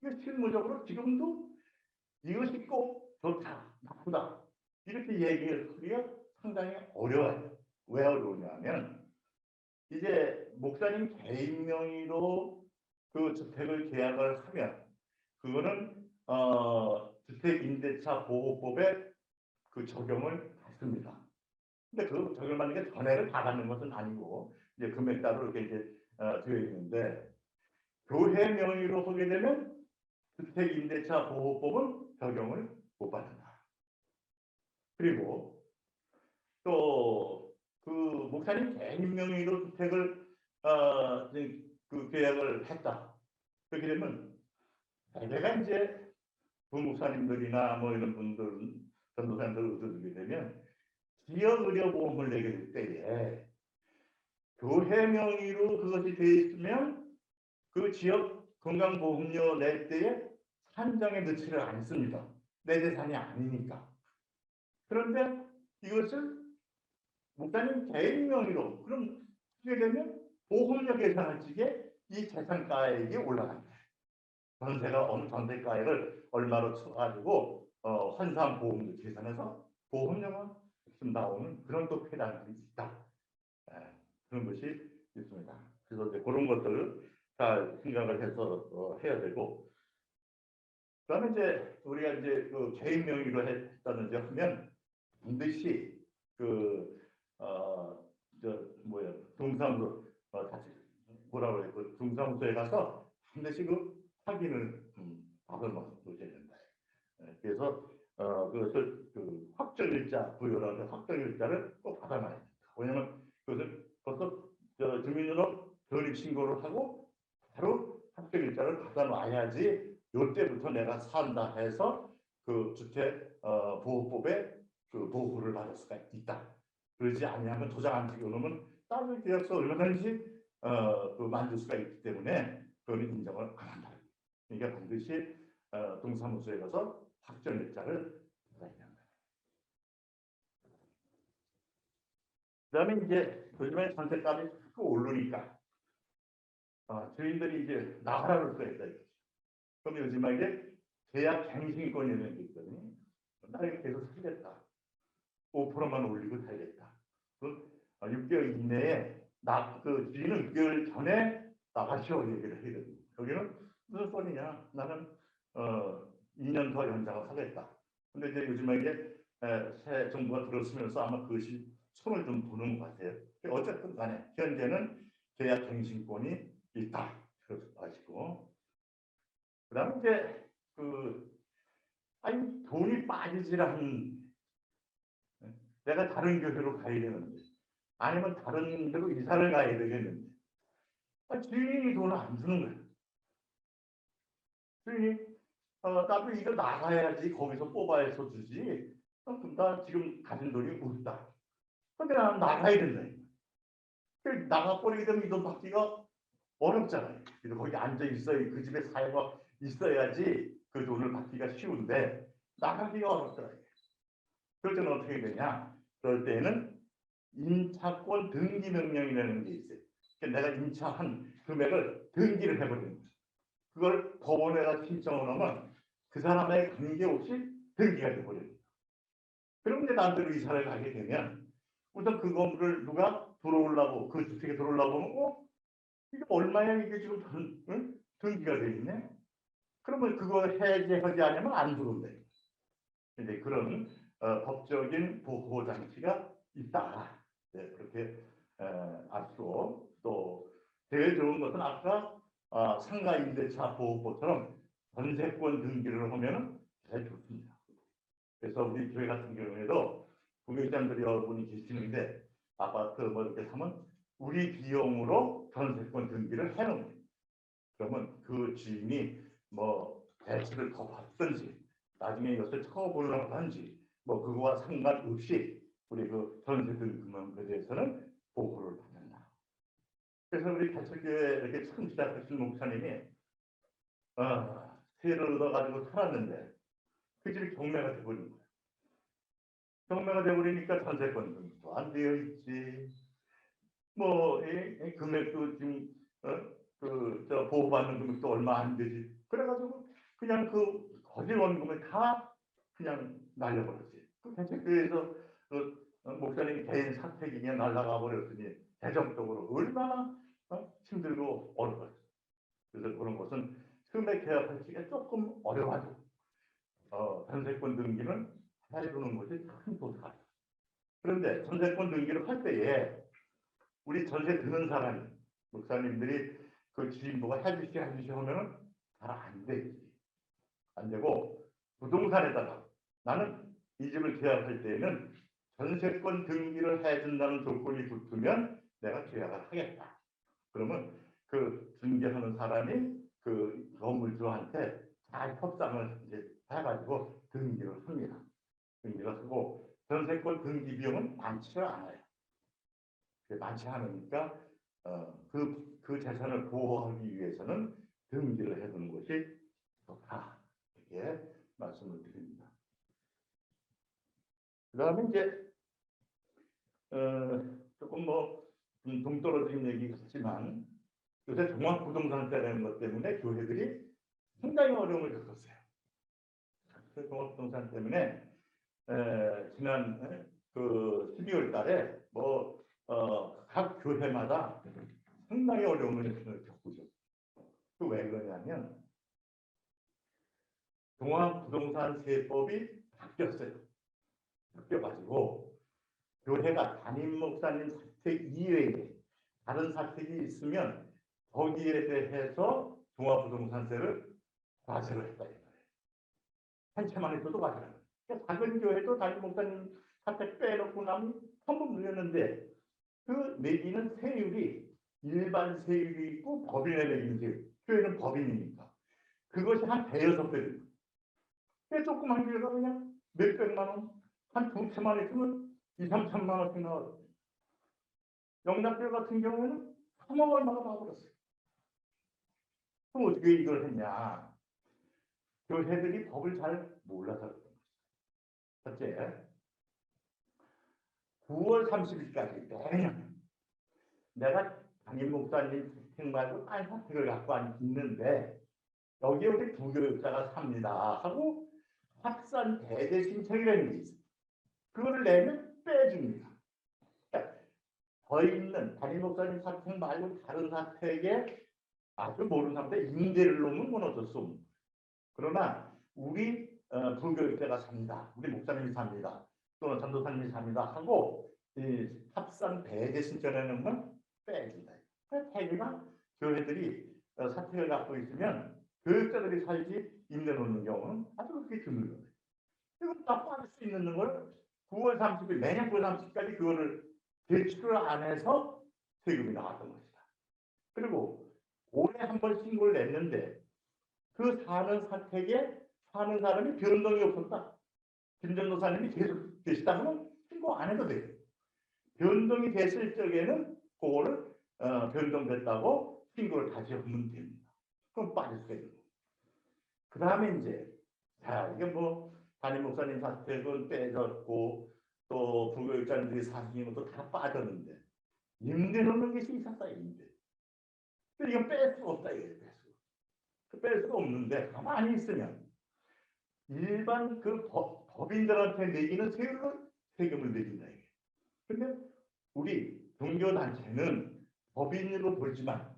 이게 실무적으로 지금도 이것이 꼭 좋다, 나쁘다 이렇게 얘기하기가 상당히 어려워요. 왜 어려우냐면, 이제 목사님 개인 명의로 그 주택을 계약을 하면 그거는 주택임대차 보호법에 그 적용을 받습니다. 근데 그 적용받는 게 전액을 다 받는 것은 아니고 이제 금액 따로 이렇게 이제 되어 있는데, 교회 명의로 하게 되면 주택임대차 보호법은 적용을 못 받는다. 그리고 또 그 목사님 개인 명의로 주택을 그 계약을 했다. 그렇게 되면 내가 이제 부목사님들이나 뭐 이런 분들, 전도사님들 얻어들게 되면 지역 의료보험을 내게 될 때에 교회 명의로 그것이 되어 있으면 그 지역 건강보험료 낼 때에 산정에 넣지를 않습니다. 내 재산이 아니니까. 그런데 이것을 목사님 개인 명의로 그럼 하게 되면 보험료 계산할 적에 이 재산가액이 올라간다. 전세가 어느 전세가액을 얼마로 쳐가지고 환산 보험료 계산해서 보험료가 좀 나오는 그런 또 폐단이 있다. 그런 것이 있습니다. 그래서 이제 그런 것들을 잘 생각을 해서 해야 되고, 그다음에 이제 우리가 이제 그 개인 명의로 했다는지 하면 반드시 동사무소 다시 뭐라 그래, 그 동사무소에 가서 반드시 그 확인을 받아 놓으셔야 된다. 그래서 그것을 그 확정일자 부여라는 확정일자를 꼭 받아놔야 된다. 왜냐하면 그것을 벌써 주민등록 전입 신고를 하고 바로 확정일자를 받아놔야지 이때부터 내가 산다 해서 그 주택 보호법에 그 보호를 받을 수가 있다. 그러지 아니하면 도장 안 찍어놓으면 다른 계약서 얼마든지 그 만들 수가 있기 때문에 그거는 인정을 안 한다. 그러니까 반드시 동사무소에 가서 확정일자를 받아야 된다. 그다음에 이제 요즘에 전세값이 자꾸 오르니까 주인들이 이제 나가라 그럴 수가 있다. 그럼 요즘에 이제 계약 갱신권이라는 게 있거든요. 나 이거 계속 살겠다. 5%만 올리고 살겠다. 그 6개월 이내에 그 주인은 6개월 전에 나가시오 얘기를 해야 됩니다. 여기는 무슨 소리냐? 나는 2년 더 연장을 하겠다. 근데 이제 요즘에 이제 새 정부가 들어서면서 아마 그것이 손을 좀 보는 것 같아요. 어쨌든 간에 현재는 계약 갱신권이 있다. 그렇게 아시고, 그다음에 이제 아니 돈이 빠지질 않는, 내가 다른 교회로 가야 되는데 아니면 다른 데로 이사를 가야 되겠는데 주인이 돈을 안 주는 거예요. 주인이 나도 이거 나가야지 거기서 뽑아서 주지. 나 지금 가진 돈이 없다. 근데 나는 나가야 된다. 나가버리게 되면 이 돈 받기가 어렵잖아요. 그래서 거기 앉아 있어야, 그 집에 사회가 있어야지 그 돈을 받기가 쉬운데 나가기가 어렵더라고요. 그럴 때는 어떻게 되냐? 그럴 때는 임차권 등기 명령이라는 게 있어요. 그러니까 내가 임차한 금액을 등기를 해버리는 거죠. 그걸 법원에 가 신청을 하면 그 사람에 관계없이 등기가 돼버려요. 그럼 이제 남대로 이사를 가게 되면 우선 그 건물을 누가 들어오려고, 그 주택에 들어오려고 하면 이게 얼마야, 이게 지금 등기가 돼 있네. 그러면 그거 해제하지 않으면 안 들어온대. 이제 그런 법적인 보호 장치가 있다. 네, 그렇게 아시고, 또 제일 좋은 것은 아까 상가 임대차 보호법처럼 전세권 등기를 하면은 제일 좋습니다. 그래서 우리 교회 같은 경우에도 부교육장들이 여러분이 계시는데 아파트 뭐 이렇게 사면 우리 비용으로 전세권 등기를 해놓은 거예요. 그러면 그 주인이 뭐 대출을 더 받든지 나중에 이것을 처분을 하든지 뭐 그거와 상관없이 우리 그 전세 등기에 대해서는 보호를 받는다. 그래서 우리 개척교회 이렇게 처음 시작하신 목사님이 세를 얻어가지고 살았는데 그 집이 경매가 돼버린 거예요. 경매가 돼버리니까 전세권 등기도 안 되어 있지. 뭐 이 금액도 지금 저 보호받는 금액도 얼마 안 되지. 그래가지고 그냥 그 거짓 원금을 다 그냥 날려버렸지. 그 개척교회에서 그 목사님 개인 사택이냐 날라가 버렸으니 재정적으로 얼마나 힘들고 어려웠어. 그래서 그런 것은 금액 계약하기가 조금 어려워도 전세권 등기는 해주는 것이 큰 도사예요. 그런데 전세권 등기를 할 때에 우리 전세 드는 사람이 목사님들이 그 주인보가 해주시 하면은 잘 안 되지. 안 되고 부동산에다가 나는 이 집을 계약할 때에는 전세권 등기를 해준다는 조건이 붙으면 내가 계약을 하겠다. 그러면 그 등기하는 사람이 그 건물주한테 잘 협상을 이제 해가지고 등기를 합니다. 등기를 하고 전세권 등기 비용은 많지가 않아요. 많지 않으니까 그 재산을 보호하기 위해서는 등기를 해두는 것이 좋다. 이렇게 말씀을 드립니다. 그 다음에 이제 조금 뭐 동떨어진 얘기 같지만 요새 종합부동산세라는 것 때문에 교회들이 상당히 어려움을 겪었어요. 그 종합부동산 때문에 지난 그 12월 달에 각 교회마다 상당히 어려움을 겪고 있어요. 그 왜 그러냐면 종합부동산세법이 바뀌었어요. 바뀌어가지고 교회가 담임 목사님 사택 이외에 다른 사택이 있으면 거기에 대해서 종합부동산세를 과세를 했다. 한 채만 있어도 과세를 했다. 그러니까 작은 교회도 담임 목사님 사택 빼놓고 나면 한번 물렸는데 그 매기는 세율이 일반 세율이 있고 법인에 매기는 세율. 교회는 법인이니까. 그것이 한 대여섯 배 됩니다. 조그만 교회가 그냥 몇백만 원, 한 두 채만 있으면 2, 3천만 원씩 나와요. 영락교회 같은 경우에는 3억 얼마가 나와버렸어요. 그럼 어떻게 이걸 했냐? 교회들이 법을 잘 몰라서 그런 거죠. 첫째, 9월 30일까지 매년 내가 담임 목사님 주택 말고 딴 사택을 갖고 있는데 여기에 우리 부교육자가 삽니다 하고 확산 대대 신청이라는 게 있어요. 그거를 내면 빼줍니다. 그러니까 더 있는 담임 목사님 사택 말고 다른 사택에 아주 모르는 사람한테 임대를 놓으면 뭐 어쩔 수 없는 거예요. 그러나 우리 부교육자가 삽니다. 우리 목사님이 삽니다. 또는 전도사님이 삽니다 하고 이 합산 배제 신청하는 건 빼준다. 태기가 교회들이 사택을 갖고 있으면 교육자들이 살지 임대 놓는 경우는 아주 그렇게 드물어요. 이건 다 빠질 수 있는 걸 9월 30일 매년 9월 30일까지 그거를 제출을 안 해서 세금이 나왔던 것이다. 그리고 올해 한 번 신고를 냈는데 그 사는 사택에 사는 사람이 변동이 없었다. 김전도사님이 계속 계시다 하면 신고 안 해도 돼요. 변동이 됐을 적에는 그거를 변동됐다고 신고를 다시 하면 됩니다. 그럼 빠질 수가 있는 거예요. 그 다음에 이제 이게 뭐 담임 목사님 사택은 빼졌고 또 부교육자님들이 사시는 것도 다 빠졌는데 임대 놓는 것이 있었다. 임대. 근데 이건 뺄 수가 없다. 이게 뺄 수가 없는데 가만히 있으면 일반 그 법인들한테 매기는 세율로 세금을 매긴다. 이게. 근데 우리 종교단체는 법인으로 보지만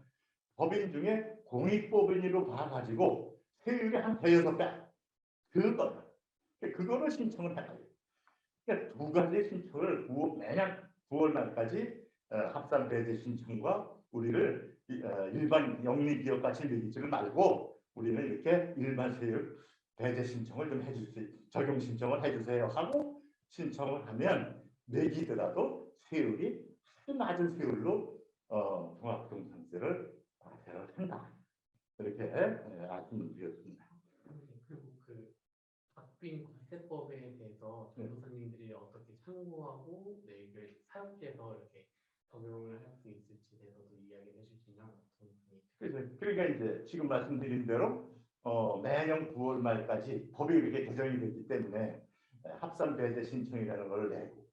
법인 중에 공익법인으로 봐가지고 세율이 한 대여섯 배 그거다. 그거를 신청을 해야 돼요. 그러니까 두 가지 신청을 매년 9월 말까지 합산 배제 신청과 우리를 일반 영리기업 같이 매기지를 말고 우리는 이렇게 일반 세율 배제 신청을 좀 해주세요. 적용 신청을 해주세요 하고 신청을 하면 매기더라도 세율이 아주 낮은 세율로 종합부동산세를 과세를 한다. 이렇게 말씀을 드렸습니다. 그리고 그 박빈 과세법에 대해서 변호사님들이 어떻게 참고하고 이걸 사용해서 이렇게 적용을 할 수 있을지 대해서도 이야기를 해주시면 그러니까 이제 지금 말씀드린 대로 매년 9월 말까지 법이 이렇게 개정이 됐기 때문에 합산 배제 신청이라는 걸 내고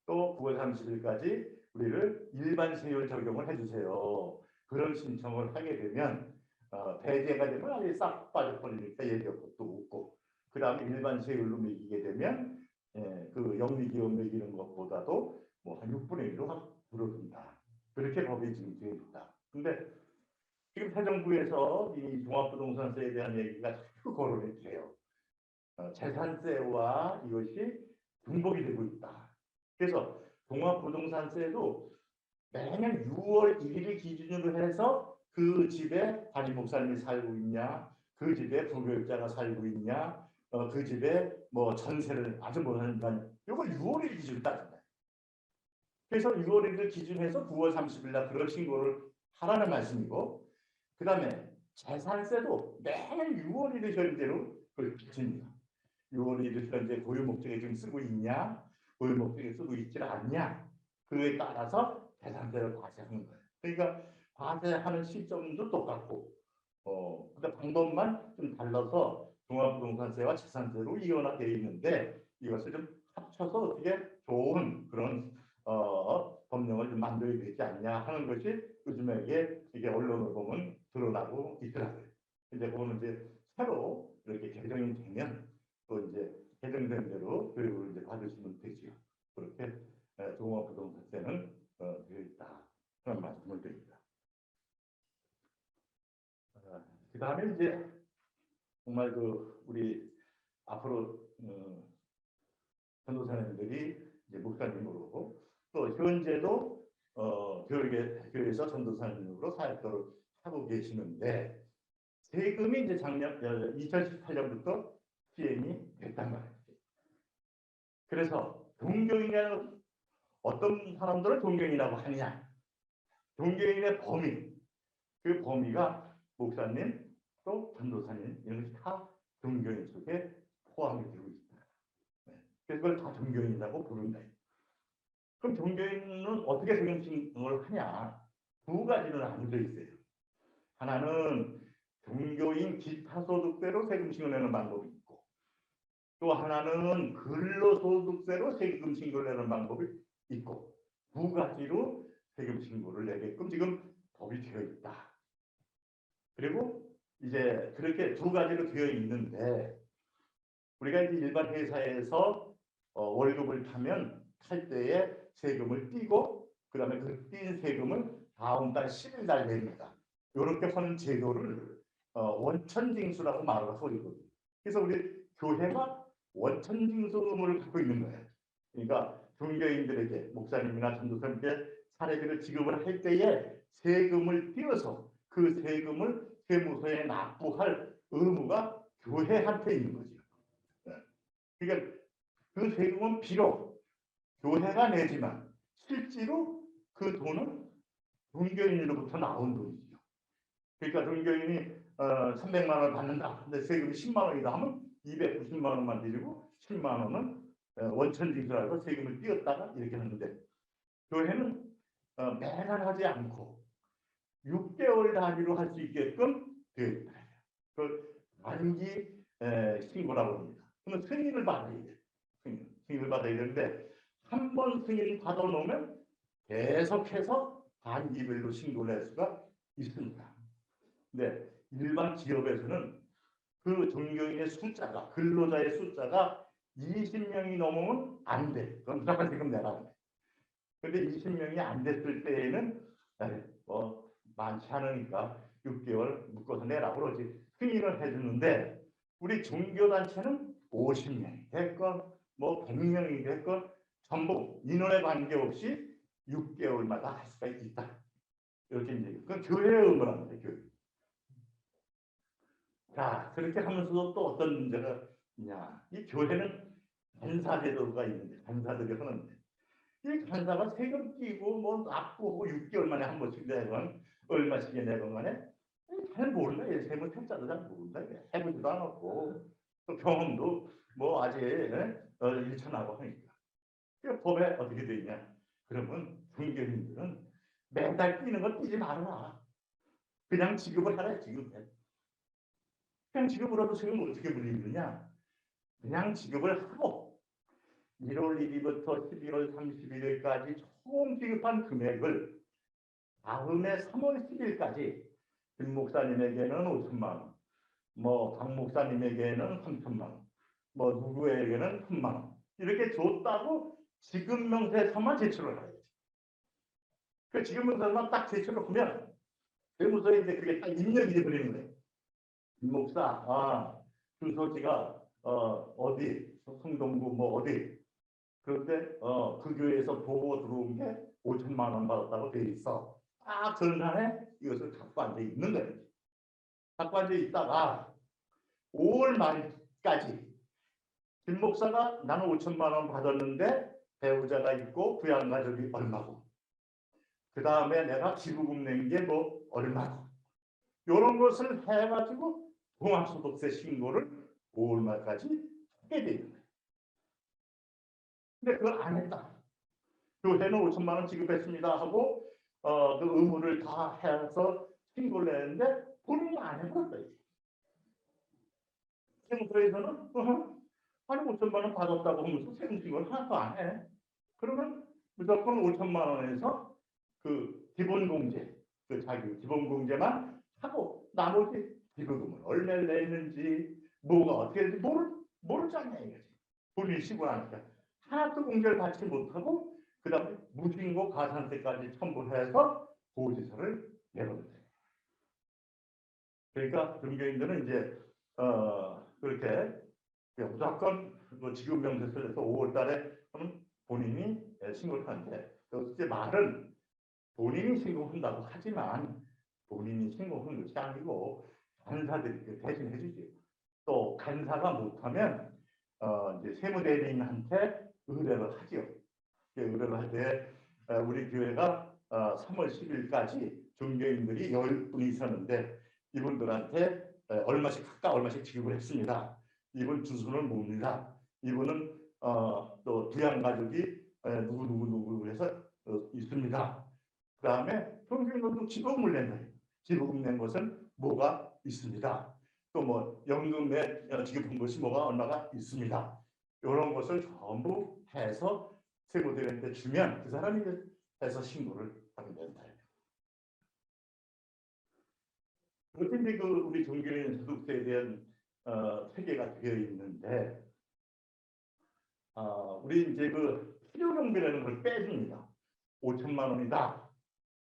또 9월 30일까지 우리를 일반 세율 적용을 해주세요. 그런 신청을 하게 되면 배제가 되면 아예 싹 빠져버리니까 예비역 것도 없고 그 다음에 일반 세율로 매기게 되면 그 영리기업 매기는 것보다도 뭐 한 6분의 1로 확 줄어든다. 그렇게 법이 지금 되어 있다. 근데 지금 새 정부에서 이 종합부동산세에 대한 얘기가 자꾸 거론이 돼요. 재산세와 이것이 중복이 되고 있다. 그래서 종합부동산세도 매년 6월 1일 기준으로 해서 그 집에 담임 목사님이 살고 있냐, 그 집에 부교육자가 살고 있냐, 그 집에 뭐 전세를 아주 못하는 이걸 6월 1일 기준으로 따진다. 그래서 6월 1일 기준해서 9월 30일 날 그런 신고를 하라는 말씀이고, 그 다음에 재산세도 매년 6월 1일 현재로 그걸 기준이야. 6월 1일 현재 고유 목적에 지금 쓰고 있냐, 고유 목적에 쓰고 있지 않냐, 그에 따라서 재산세를 과세하는 거예요. 그러니까 과세하는 시점도 똑같고, 근데 방법만 좀 달라서 종합부동산세와 재산세로 이원화되어 있는데 이것을 좀 합쳐서 어떻게 좋은 그런 법령을 좀 만들어야 되지 않냐 하는 것이 요즘에 이게 언론을 보면 드러나고 있더라고요. 이제 그거는 이제 새로 이렇게 개정이 되면 또 이제 개정된 대로 교육을 이제 받으시면 되지요. 그렇게 종합부동산세는 되어 있다. 그런 말씀을 드립니다. 그 다음에 이제 정말 그 우리 앞으로 전도사님들이 이제 목사님으로 또 현재도 교회에서 전도사님으로 사역도를 하고 계시는데 세금이 이제 작년 2018년부터 시행이 됐단 말이에요. 그래서 종교인이라는 어떤 사람들은 종교인이라고 하느냐, 종교인의 범위, 그 범위가 목사님 또 전도사님 이런 것이 다 종교인 속에 포함이 되고 있다. 그래서 그걸 다 종교인이라고 부른다. 그럼 종교인은 어떻게 세금신고를 하냐? 두 가지는 나뉘어져 있어요. 하나는 종교인 기타소득세로 세금신고를 내는 방법이 있고, 또 하나는 근로소득세로 세금신고를 내는 방법이 있고, 두 가지로 세금신고를 내게끔 지금 법이 되어 있다. 그리고 이제 그렇게 두 가지로 되어 있는데 우리가 이제 일반 회사에서 월급을 탈 때에 세금을 떼고 그 다음에 그 뗀 세금을 다음 달 10일 날 냅니다. 이렇게 하는 제도를 원천징수라고 말을 하고 있거든요. 그래서 우리 교회가 원천징수를 갖고 있는 거예요. 그러니까 종교인들에게 목사님이나 전도사님께 사례비를 지급을 할 때에 세금을 떼어서 그 세금을 세무서에 납부할 의무가 교회한테 있는 거죠. 그러니까 그 세금은 비록 교회가 내지만 실제로 그 돈은 종교인으로부터 나온 돈이죠. 그러니까 종교인이 300만 원을 받는다. 근데 세금이 10만 원이다 하면 290만 원만 드리고 10만 원은 원천징수라서 세금을 띄었다가 이렇게 하는데 교회는 매달 하지 않고 6개월 단위로 할 수 있게끔 되어 있다. 그 만기 신고라고 합니다. 그러면 승인을 받아야 돼요. 승인을 받아야 되는데 한 번 승인을 받아놓으면 계속해서 단기별로 신고를 할 수가 있습니다. 근데 일반 기업에서는 그 종교인의 숫자가 근로자의 숫자가 20명이 넘으면 안 돼. 그건 무조건 지금 내라. 근데 20명이 안 됐을 때에는 많지 않으니까 6개월 묶어서 내라고 그러지 승인을 해주는데 우리 종교단체는 50명이 됐건 뭐 100명이 됐건 전부 인원에 관계없이 6개월마다 할 수가 있다. 이렇게 이제 그건 교회의 의무랍니다. 교회. 자, 그렇게 하면서도 또 어떤 문제가 있냐. 이 교회는 간사제도가 있는데, 간사들이 하는데, 이 간사가 세금 끼고, 뭐, 납부하고 6개월 만에 한 번씩 내건, 얼마씩에 내건 간에, 잘 몰라. 이 세무 태자도 잘 모른다. 해보지도 않았고, 또 경험도 뭐 아직 일천하고 하니까. 그 법에 어떻게 돼 있냐. 그러면 종교인들은 매달 끼는 걸 끼지 말아라. 그냥 지급을 하라. 지급해. 그냥 지급을 하도 세금을 어떻게 물리느냐. 그냥 지급을 하고 1월 1일부터 11월 31일까지 총 지급한 금액을 다음에 3월 10일까지 김 목사님에게는 5천만 원, 뭐 박 목사님에게는 3천만 원, 뭐 누구에게는 1천만 원 이렇게 줬다고 지급명세서만 제출을 해야지. 그 지급명세서만 딱 제출을 하면 세무서에 이제 그게 딱 입력이 되버리는 거예요. 김 목사, 주소지가 어디, 성동구 뭐 어디. 그런데 그 교회에서 보고 들어온 게 5천만 원 받았다고 돼 있어. 딱 전산에 이것을 갖고 앉아 있는 거예요. 갖고 앉아 있다가 5월 말까지 김 목사가 나는 5천만 원 받았는데 배우자가 있고 부양가족이 얼마고 그 다음에 내가 기부금 낸 게 뭐 얼마고 이런 것을 해가지고 종합소득세 신고를 5월 말까지 하게 되는 거예요. 근데 그걸 안 했다. 교회는 5천만 원 지급했습니다 하고 그 의무를 다 해서 신고를 했는데 본인이 안 해버렸다. 세무서에서는 아니 5천만 원 받았다고 하면서 세금 신고를 하나도 안 해. 그러면 무조건 5천만 원에서 그 기본공제, 그 자기 기본공제만 하고 나머지 기부금을 얼마를 냈는지 뭐가 어떻게 되는지 모르잖냐 이거지. 본인이 신고하니까 하나도 공제를 받지 못하고 그 다음에 무신고 가산세까지 첨부해서 보고지서를 내버렸어요. 그러니까 종교인들은 이제 그렇게 무조건 지급명세서에서 5월달에 하면 본인이 신고를 하는데 이제 말은 본인이 신고한다고 하지만 본인이 신고한 것이 아니고 간사들이 대신 해주지. 또 간사가 못하면 이제 세무대리인한테 의뢰를 하죠. 의뢰를 할 때 우리 교회가 3월 10일까지 종교인들이 10분이 있었는데 이분들한테 얼마씩 각각 얼마씩 지급을 했습니다. 이분 주소는 뭡니다. 이분은 또 부양가족이 누구 해서 있습니다. 그 다음에 종교인들도 지급금을 낸다. 지급금 낸 것은 뭐가 있습니다. 또 뭐 연금 지급한 것이 뭐가 얼마가 있습니다. 이런 것을 전부 해서 세무대리한테 주면 그 사람이 해서 신고를 하게 된다. 그런데 그 우리 종교인 소득세에 대한 체계가 되어 있는데 우리 이제 그 필요경비라는 걸 빼줍니다. 5천만 원이다.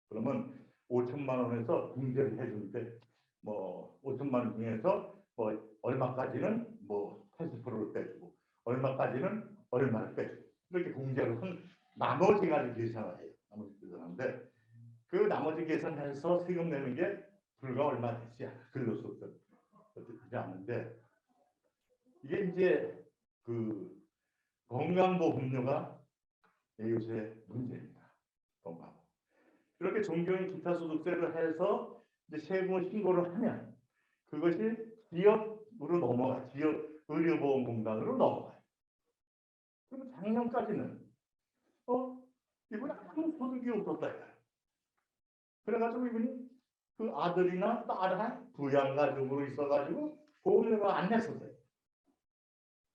그러면 5천만 원에서 공제를 해주는데 뭐 5천만 원 중에서 뭐 얼마까지는 뭐 80%를 빼주고 얼마까지는 얼마를 빼주고 이렇게 공제를 한 나머지 가지고 계산을 해요. 나머지 계산하는데 그 나머지 계산해서 세금 내는 게 불과 얼마 되지 않아. 근로소득 되지 않는데 이게 이제 그 건강보험료가 요새 문제입니다. 건강보험. 이렇게 종교인 기타 소득세를 해서 이제 세금 신고를 하면 그것이 기업으로 넘어가 기업 의료보험공단으로 넘어가요. 그럼 작년까지는 이분이 아무 소득이 없었다. 그래가지고 이분이 그 아들이나 딸한 부양가족으로 있어가지고 보험료가 안 냈었어요.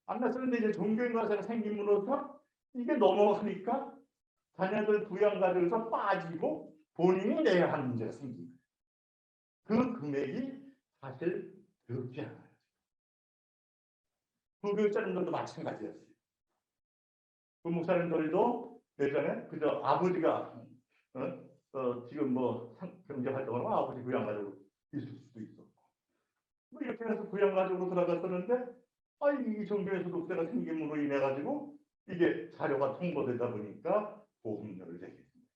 안 냈었는데 이제 종교인 과세가 생김으로써 이게 넘어가니까 자녀들 부양가족에서 빠지고 본인이 내야 하는 문제가 생깁니다. 그 금액이 사실 적지 않아요. 부교육자님들도 마찬가지였어요. 그 목사님들도 예전에 그저 아버지가 지금 뭐 경제 활동을 하고 아버지 부양가족으로 있을 수도 있었고 뭐 이렇게 해서 부양가족으로 들어갔었는데 이 종교의 소득세가 생김으로 인해 가지고 이게 자료가 통보되다 보니까 보험료를 내게 됩니다.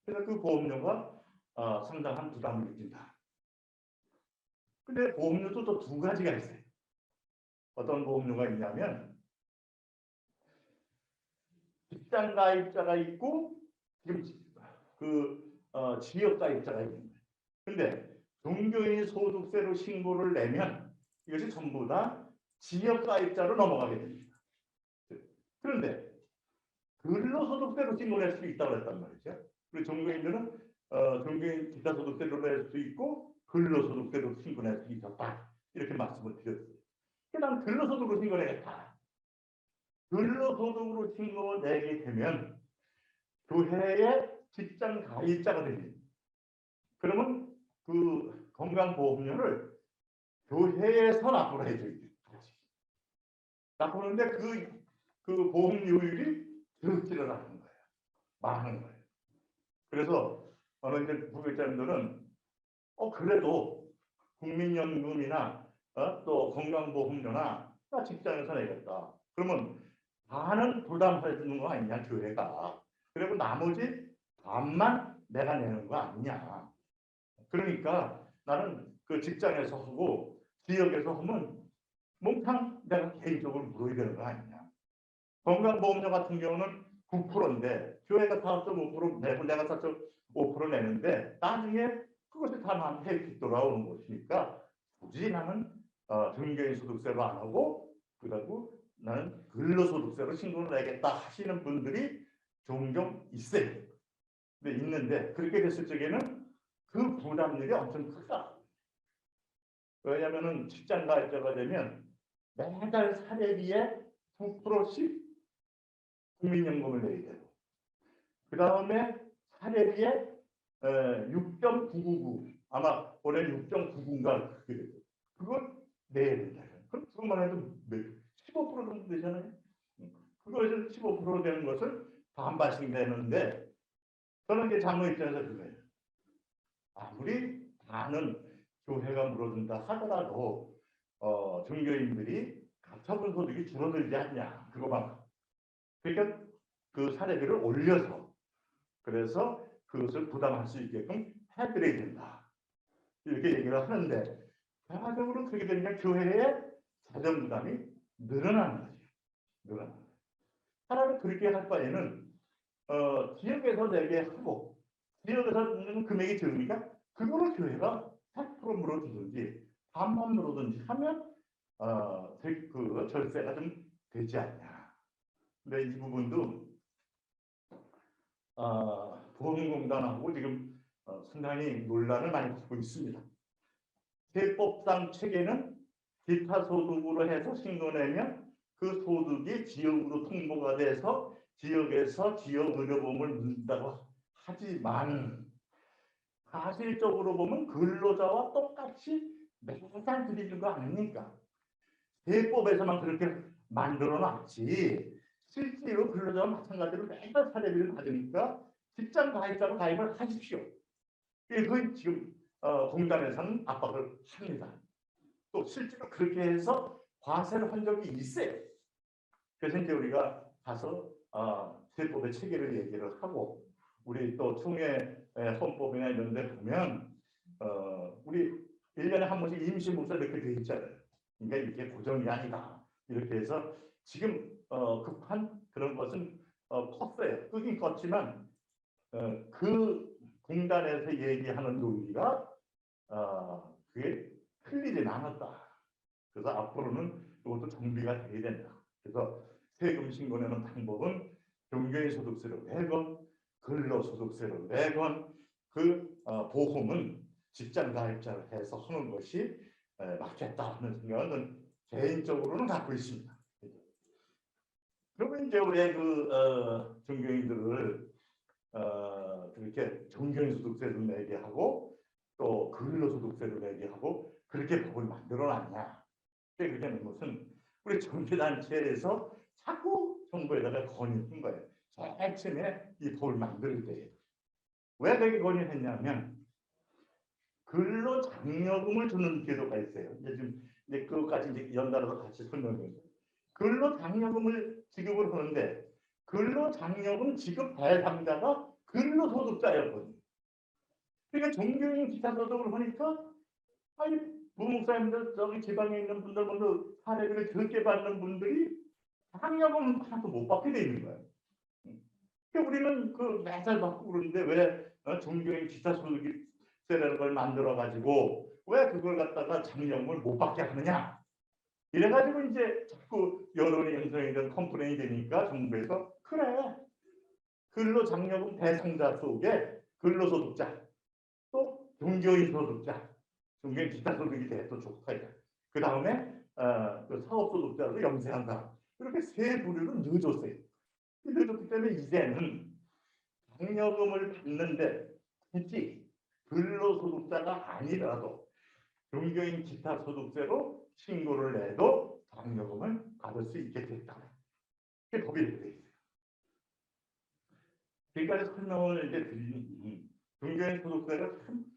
그래서 그 보험료가 상당한 부담을 느낀다. 근데 보험료도 또 두 가지가 있어요. 어떤 보험료가 있냐면 직장 가입자가 있고 지금 지역 가입자가 있는 거예요. 근데 종교인 소득세로 신고를 내면 이것이 전부 다 지역 가입자로 넘어가게 됩니다. 그런데 근로소득세로 신고를 할 수 있다고 했단 말이죠. 그리고 종교인들은 종교인 기타 소득세로 낼 수 있고 근로소득세로 신고할 수 있었다. 이렇게 말씀을 드렸어요. 그다음 근로소득으로 신고내겠다. 근로소득으로 신고내게 되면 교회의 직장 가입자가 됩니다. 그러면 그 건강보험료를 교회에서 납부를 해줘야 돼요. 납부하는데 그 보험료율이 드럽지를 않은 거예요. 많은 거예요. 그래서 어느 이제 부교육자님들은 그래도 국민연금이나 또 건강보험료나 직장에서 내겠다. 그러면 반은 부담해 주는 거 아니냐 교회가. 그리고 나머지 반만 내가 내는 거 아니냐. 그러니까 나는 그 직장에서 하고 지역에서 하면 몽땅 내가 개인적으로 물어야 되는 거 아니냐. 건강보험료 같은 경우는 9%인데 교회가 4.5% 내고 내가 4.5% 내는데 나중에 그것이 다 나한테 돌아오는 것이니까 굳이 나는 종교인 소득세로 안 하고 그러고 나는 근로소득세로 신고를 내겠다 하시는 분들이 종종 있어요. 근데 있는데 그렇게 됐을 적에는 그 부담률이 엄청 크다. 왜냐하면 직장 가입자가 되면 매달 사례비에 9%씩 국민연금을 내야 되고 그 다음에 사례비에 6.999 아마 올해 6.99인가 그렇게 되고 그걸 내야 된다. 그럼 그것만 해도 15% 정도 되잖아요. 그거에서 15% 되는 것을 반반씩 내는데 저는 이제 장로 입장에서 그거예요. 아무리 많은 교회가 물어준다 하더라도 종교인들이 가처분 소득이 줄어들지 않냐 그거만. 그러니까 그 사례비를 올려서 그래서 그것을 부담할 수 있게끔 해드려야 된다. 이렇게 얘기를 하는데 결과적으로 그렇게 되니까 교회의 재정 부담이 늘어나는 거죠. 늘어나는 거죠. 차라리 그렇게 할 바에는 지역에서 내게 하고 지역에서 내는 금액이 적으니까 그거를 교회가 100% 물어주든지 반만 물어든지 하면 그 절세가 좀 되지 않냐. 근데 이 부분도 보험공단하고 지금 상당히 논란을 많이 받고 있습니다. 세법상 체계는 기타 소득으로 해서 신고내면 그 소득이 지역으로 통보가 돼서 지역에서 지역 의료보험을 넣는다고 하지만 사실적으로 보면 근로자와 똑같이 매달 드리는 거 아닙니까? 세법에서만 그렇게 만들어 놨지 실제로 근로자와 마찬가지로 매달 사례비를 받으니까 직장 가입자로 가입을 하십시오. 그건 지금 공단에서는 압박을 합니다. 또 실제로 그렇게 해서 과세를 한 적이 있어요. 그래서 이제 우리가 가서 세법의 체계를 얘기를 하고 우리 또 총회 헌법이나 이런 데 보면 우리 1년에 한 번씩 임시무사 이렇게 돼 있잖아요. 그러니까 이렇게 고정이 아니다. 이렇게 해서 지금 급한 그런 것은 컸어요. 끄긴 껐지만 그 공단에서 얘기하는 논리가 그게 틀리진 않았다. 그래서 앞으로는 이것도 정비가 돼야 된다. 그래서 세금 신고내는 방법은 종교인 소득세로 내건 근로소득세로 내건 그 보험은 직장 가입자를 해서 하는 것이 맞겠다 하는 생각은 개인적으로는 갖고 있습니다. 그러면 이제 우리 종교인들을 그렇게 종교인 소득세를 내게 하고 또 근로소득세를 내게 하고 그렇게 법을 만들어놨냐? 그게 되는 것은 우리 종교단체에서 자꾸 정부에다가 건의한 거예요. 제일 처음에 이 법을 만들 때 왜 그렇게 건의했냐면 근로장려금을 주는 제도가 있어요. 이제 그것까지 이제 연달아서 같이 설명해요. 근로장려금을 지급을 하는데 근로장려금 지급 대상자가 근로소득자였거든요. 그러니까 종교인 기타 소득을 하니까 아니 부목사님들 저기 지방에 있는 분들 먼저 사례비를 적게 받는 분들이 장려금 하나도 못 받게 돼 있는 거예요. 그러니까 우리는 그 매달 받고 그러는데 왜 종교인 기타 소득세라는 걸 만들어 가지고 왜 그걸 갖다가 장려금을 못 받게 하느냐? 이래가지고 이제 자꾸 여론이 형성이 된 컴플레인이 되니까 정부에서 그래 근로장려금 대상자 속에 근로소득자 또 종교인 소득자 종교인 기타 소득이 돼도 좋다. 그 다음에 그 사업소득자로 영세한 사람 이렇게 세 부류를 넣어줬어요. 넣어줬기 때문에 이제는 장려금을 받는데 굳이 근로소득자가 아니라도 종교인 기타 소득세로 신고를 내도 장려금을 받을 수 있게 됐다. 그게 법이 이렇게 돼 있어요. 그러니까 설명을 이제 드리니 종교인 소득세가 참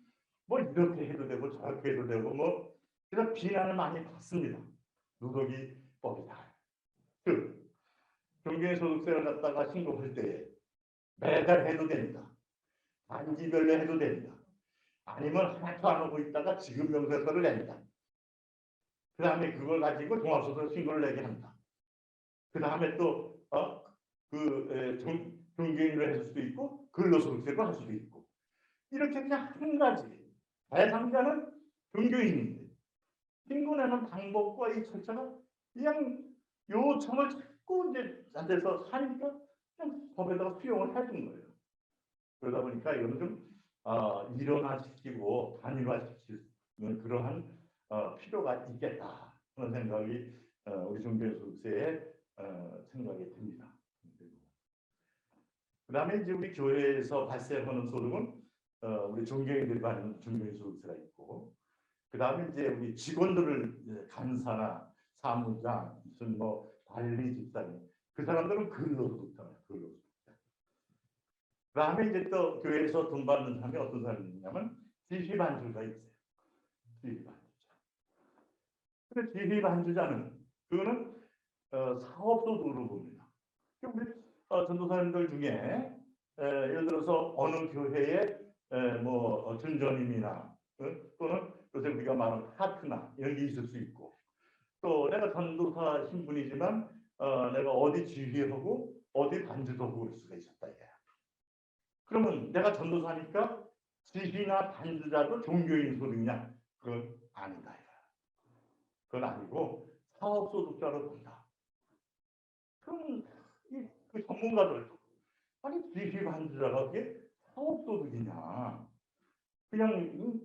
뭐 이렇게 해도 되고 저렇게 해도 되고 뭐 그래서 비난을 많이 받습니다. 누더기 법이다. 즉 종교인 소득세를 갖다가 신고할 때 매달 해도 됩니다. 단기별로 해도 됩니다. 아니면 하나도 안 하고 있다가 지급명세서를 냅니다. 그 다음에 그걸 가지고 종합소득 신고를 내게 합니다. 그 다음에 또 종교인으로 해줄 수도 있고 근로소득세로 할 수도 있고 이렇게 그냥 한 가지 대상자는 종교인인데 신고내는 방법과 이 절차가 그냥 요청을 자꾸 이제 안돼서 하니까 그냥 법에다가 수용을 해준 거예요. 그러다 보니까 이거는 좀 일원화시키고 단일화시키는 그러한 필요가 있겠다 하는 생각이 우리 종교소득세에 생각이 듭니다. 그 다음에 이제 우리 교회에서 발생하는 소득은 우리 종교인들이 받는 종교인 소득세가 있고 그 다음에 이제 우리 직원들을 간사나 사무장 무슨 뭐 관리 집사님 그 사람들은 근로소득자예요. 근로소득자. 그 다음에 이제 또 교회에서 돈 받는 사람이 어떤 사람이 있냐면 지휘반주가 있어요. 지휘반주자. 근데 지휘반주자는 그거는 사업소득으로 봅니다. 우리 전도사님들 중에 예를 들어서 어느 교회에 뭐 전전임이나 또는 요새 우리가 말하는 파트나 이런 게 있을 수 있고 또 내가 전도사 신분이지만 내가 어디 지휘하고 어디 반주도 하고 올 수가 있었다 이거야. 그러면 내가 전도사니까 지휘나 반주자도 종교인 소득이냐? 그건 아니다 이거야. 그건 아니고 사업소득자로 본다. 그럼 그 전문가들도 아니 지휘 반주자가 그게 사업소득이냐? 그냥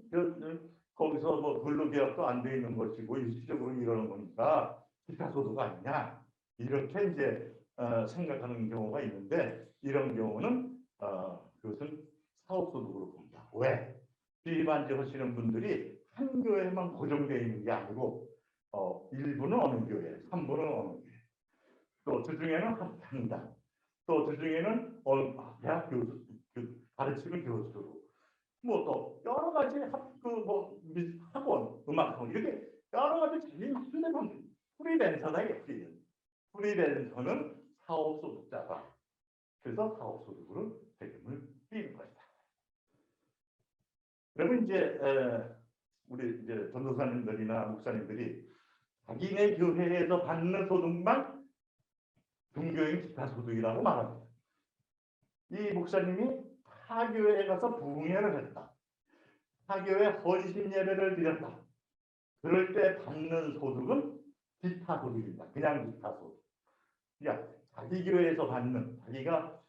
거기서 뭐 근로계약도 안 돼 있는 것이고 일시적으로 이러는 거니까 기타소득 아니냐? 이렇게 이제 생각하는 경우가 있는데 이런 경우는 그것은 사업소득으로 봅니다. 왜? 지휘반주 하시는 분들이 한 교회만 고정되어 있는 게 아니고 일부는 어느 교회, 3부는 어느 교회, 또 주중에는 합창단, 또 주중에는 대학 교수, 가르치는 교수로, 뭐 또 여러 가지 학원, 음악학원 이렇게 여러 가지 자기 휴대폰 프리랜서다 이게 프리랜서는 사업소득자다. 그래서 사업소득으로 세금을 띄는 것이다. 그러면 이제 우리 이제 전도사님들이나 목사님들이 자기네 교회에서 받는 소득만 종교인 기타 소득이라고 말합니다. 이 목사님이 타교회에 가서 부흥회를 했다. 타교회 헌신 예배를 드렸다. 그럴 때 받는 소득은 기타 소득입니다. 그냥 기타 소득. 그러니까 자기 교회에서 받는 자기가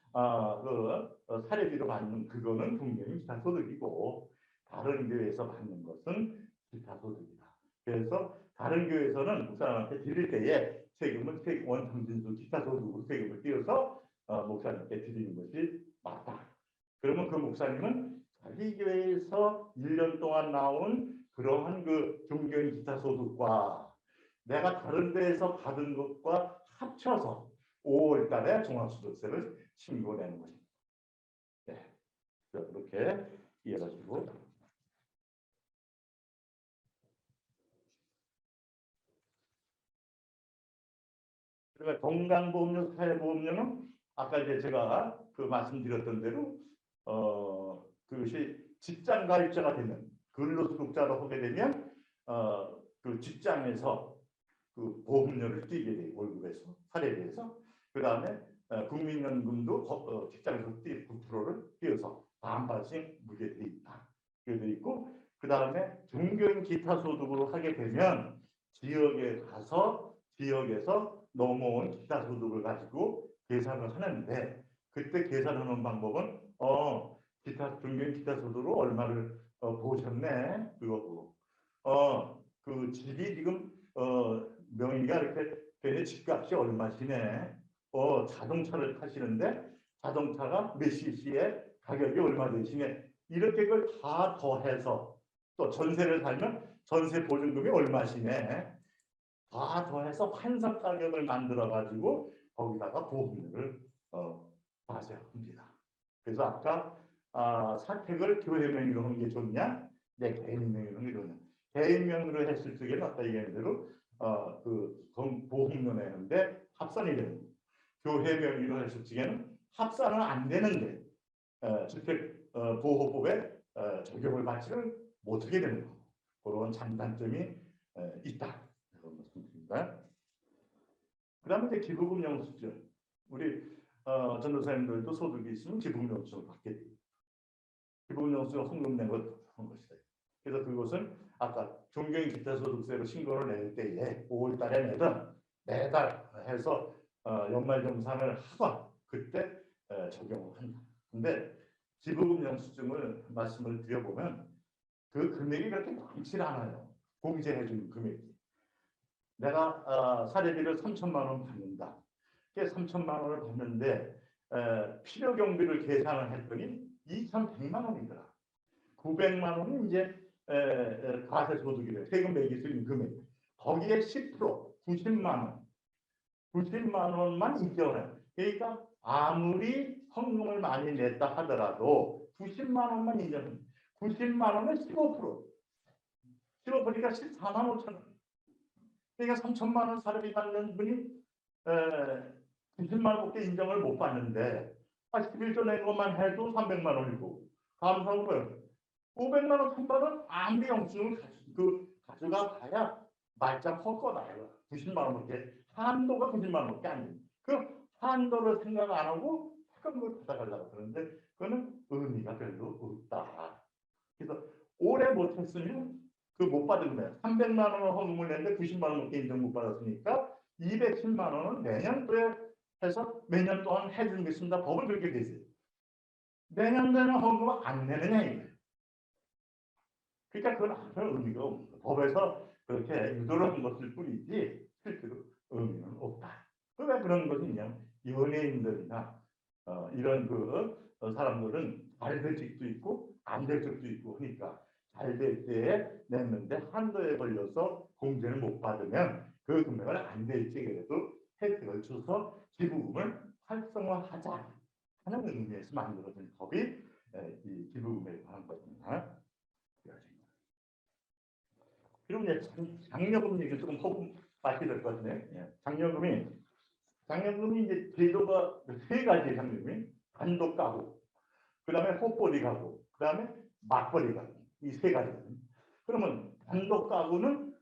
사례비로 받는 그거는 종교인 기타 소득이고 다른 교회에서 받는 것은 기타 소득이다. 그래서 다른 교회에서는 목사님한테 드릴 때에 세금을 원상진수 기타 소득으로 세금을 띄어서 목사님께 드리는 것이 맞다. 그러면 그 목사님은 자기 교회에서 1년 동안 나온 그러한 그 종교인 기타 소득과 내가 다른 데에서 받은 것과 합쳐서 5월 달에 종합소득세를 신고내는 것입니다. 네. 그렇게 이해가지고 그러니까 건강보험료, 사회보험료는 아까 이제 제가 그 말씀드렸던 대로 그것이 직장가입자가 되면 근로소득자로 하게 되면 그 직장에서 그 보험료를 떼게 돼 월급에서 사례비에서 그 다음에 국민연금도 직장에서 9%를 떼어서 반반씩 무게 돼 있다. 그게 돼 있고 그 다음에 종교인 기타 소득으로 하게 되면 지역에 가서 지역에서 넘어온 기타 소득을 가지고 계산을 하는데 그때 계산하는 방법은 기타 종교인 기타 소득으로 얼마를 보셨네 그거고 그 집이 지금 명의가 이렇게 되네 집값이 얼마시네 자동차를 타시는데 자동차가 몇 cc에 가격이 얼마 되시네 이렇게 그걸 다 더해서 또 전세를 살면 전세 보증금이 얼마시네 다 더해서 환산 가격을 만들어 가지고 거기다가 보험료를 과세합니다. 그래서 아까 사택을 교회 명의로 하는 게 좋냐 내 개인 명의로 하는 게 좋냐 개인 명의로 했을 적에는 아까 얘기한 대로 그 보험료 내는데 합산이 되는 거예요. 교회 명의로 했을 적에는 합산은 안 되는데 주택보호법에 적용을 받지는 못하게 되는 거 그런 장단점이 있다. 이런 말씀드립니다. 그 다음에 이제 기부금 영수증 우리 전도사님들도 소득이 있으면 기부금 영수증을 받게 돼요. 기부금 영수증 헌금 낸 것 한 것이다. 그래서 그것은 아까 종교인 기타소득세로 신고를 낼 때에 5월 달에 내든 매달 해서 연말정산을 하고 그때 적용을 한다. 근데 기부금 영수증을 말씀을 드려보면 그 금액이 그렇게 많지 않아요. 공제해 준 금액이. 내가 사례비를 3천만 원 받는다. 3천만 원을 받는데 필요 경비를 계산을 했더니 2,100만 원이더라. 900만 원은 이제 과세소득이래. 세금 매길 수 있는 금액. 거기에 10% 90만 원. 90만 원만 인정을 해요. 그러니까 아무리 헌금을 많이 냈다 하더라도 90만 원만 인정해요. 90만 원은 15%. 15%니까 14만 5천 원. 그러니까 3천만 원 사례비 받는 분이 90만 원밖에 인정을 못 받는데 11조 낸 것만 해도 300만 원이고 감사한 거예요. 500만 원, 1000만 원 아무리 영수증을 가져가 봐야 말짱 헛 거다. 90만 원밖에 한도가 90만 원밖에 안 돼요. 그 한도를 생각 안 하고 현금을 받아가려고 그러는데 그거는 의미가 별로 없다. 그래서 오래 못했으면 그 못 받은 거예요. 300만 원을 헌금을 냈는데 90만 원밖에 인정 못 받았으니까 210만 원은 내년도에 해서 몇 년 동안 해주겠습니다. 법을 그렇게 돼 있어요. 내년도에는 헌금을 안 내느냐 이거예요. 그러니까 그건 아무 의미가 없는 거예요. 법에서 그렇게 유도를 한 것일 뿐이지 실제로 의미는 없다. 왜 그런 것이냐? 연예인들이나 이런 사람들은 잘 될 적도 있고 안 될 적도 있고 하니까 잘 될 때에 냈는데 한도에 걸려서 공제를 못 받으면 그 금액을 안 될 적에라도 혜택을 줘서 기부금을 활성화하자 하는 의미에서 만들어진 법이 이 기부금에 관한 것입니다. 그리고 이제 장려금 얘기 조금 하고 맞게 될 것 같네. 장려금이 이제 제도가 세 가지 장려금이 단독 가구, 그 다음에 호벌이 가구, 그 다음에 맞벌이 가구 이 세 가지. 그러면 단독 가구는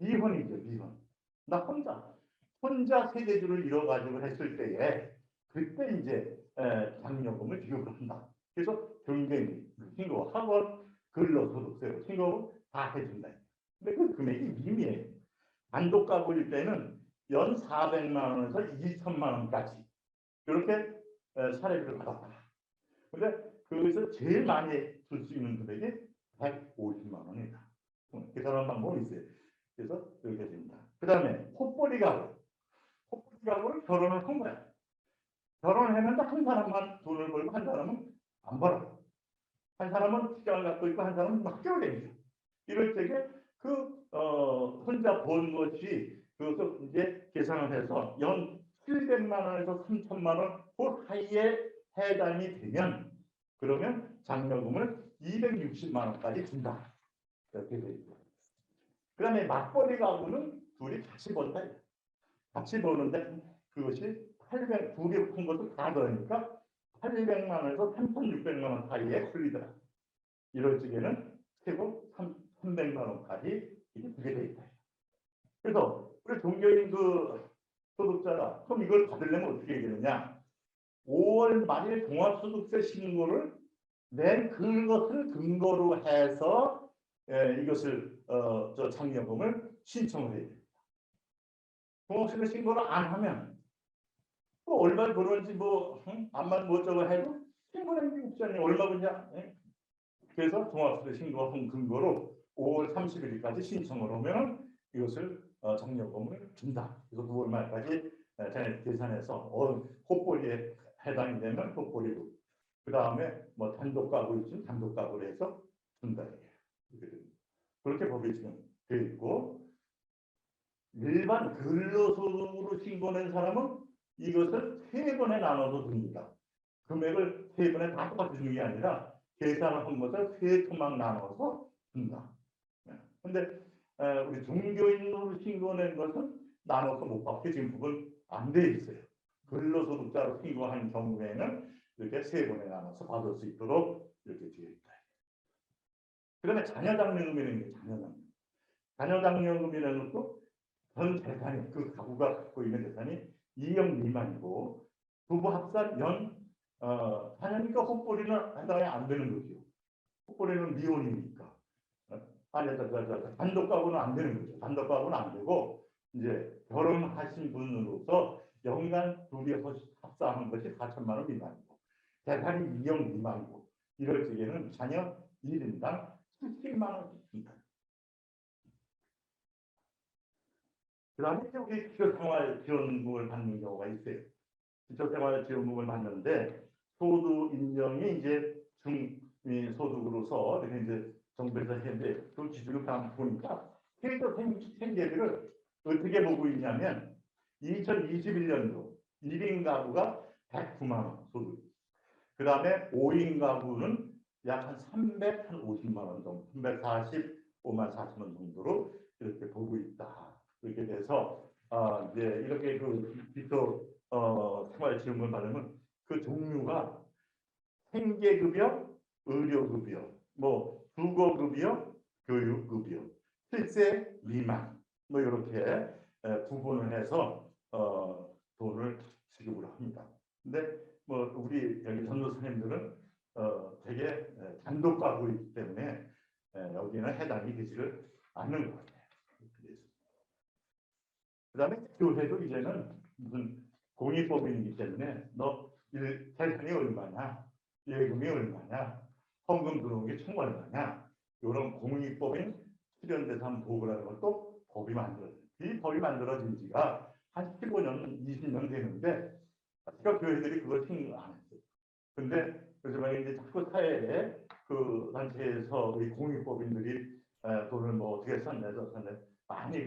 미혼이죠, 미혼. 나 혼자 세대주를 이뤄가지고 했을 때에 그때 이제 장려금을 지급을 한다. 그래서 경쟁, 신고, 학원, 근로소득세, 신고 다 해준다. 근데 그 금액이 미미해요. 단독 가구일 때는 연 400만 원에서 2천만 원까지 이렇게 사례비를 받았다. 근데 거기서 제일 많이 줄 수 있는 금액이 150만 원이다. 계산하는 방법이 있어요. 그래서 이렇게 됩니다. 그 다음에 호벌이 가구. 호벌이 가구를 결혼을 한 거야. 결혼을 했는데 한 사람만 돈을 벌고 한 사람은 안 벌어. 한 사람은 직장을 갖고 있고 한 사람은 학교를 다니죠. 이럴 때에 혼자 번 것이 그것을 이제 계산을 해서 연 700만 원에서 3천만 원 그 사이에 해당이 되면 그러면 장려금을 260만 원까지 준다. 이렇게 되어 있고. 그 다음에 맞벌이 가구는 둘이 같이 번다. 같이 버는데 그것이 2개 큰 것을 다 넣으니까 800만 원에서 3,600만 원 사이에 풀리더라. 이럴 적에는 최고 300만 원까지 이게 두개 돼 있다. 그래서 우리 종교인 그 소득자가 그럼 이걸 받으려면 어떻게 해야 되느냐? 5월 말일 종합소득세 신고를 낸 그것을 근거로 해서 이것을 저 장려금을 신청을 해야 됩니다. 종합소득세 신고를 안 하면 뭐 얼마 벌었는지 뭐 암만 뭐 저거 해도 신고라는 게 없잖아요. 얼마 버냐? 그래서 종합소득세 신고한 근거로 5월 30일까지 신청을 하면 이것을 장려금을 준다. 그래서 9월 말까지 자네 계산해서 헛벌이에 해당이 되면 헛벌이고 그 다음에 뭐 단독 가구 있으면 단독 가구로 해서 준다. 그렇게 법이 지금 되어 있고 일반 근로소득으로 신고낸 사람은 이것을 3번에 나눠서 줍니다. 금액을 3번에 다 똑같이 주는 게 아니라 계산을 한 것을 3토막 나눠서 준다. 그런데 우리 종교인으로 신고낸 것은 나눠서 못 받게 지금 부분 안 돼 있어요. 근로소득자로 신고한 경우에는 이렇게 3번에 나눠서 받을 수 있도록 이렇게 되어 있다. 그다음에 자녀장려금이라는 게 자녀장려금이라는 것도 전 재산이 그 가구가 갖고 있는 재산이 2억 미만이고 부부 합산 연 4년이니까 헛벌이는 해당이 안 되는 거죠. 헛벌이는 미혼이니까. 아니, 단독 가구는 안 되는 거죠. 단독 가구는 안 되고 이제 결혼하신 분으로서 연간 둘이 합산한 것이 4천만 원 미만이고 재산이 2억 미만이고 이럴 적에는 자녀 1인당 70만 원입니다. 그 다음에 우리 기초생활지원금을 받는 경우가 있어요. 기초생활지원금을 받는데 소득 인정이 이제 중소득으로서 이렇게 이제 정부에서 했는데 그 기준을 다 보니까 캐릭터 생계비를 어떻게 보고 있냐면 2021년도 1인 가구가 109만 원 소득. 그 다음에 5인 가구는 약 한 350만 원 정도, 345만 4천 원 정도로 이렇게 보고 있다. 그렇게 돼서 이제 이렇게 그 기초 생활지원금 받으면 그 종류가 생계급여, 의료급여, 뭐 주거급여, 교육급여, 실세 미만 뭐 이렇게 구분을 해서 돈을 지급을 합니다. 근데 뭐 우리 여기 전도사님들은 되게 단독 가구이기 때문에 여기는 해당이 되지를 않는 것 같아요. 그다음에 교회도 이제는 무슨 공익법인이기 때문에 너 재산이 얼마냐, 예금이 얼마냐, 헌금 들어온 게 총 얼마냐 이런 공익법인 실현재산 보고라는 것도 법이 만들어져요. 이 법이 만들어진 지가 한 15년, 20년 되는데 아직까지 교회들이 그걸 신경 안 했어요. 근데 요즘에 이제 자꾸 사회에 그 단체에서 우리 공익법인들이 돈을 뭐 어떻게 썼냐, 많이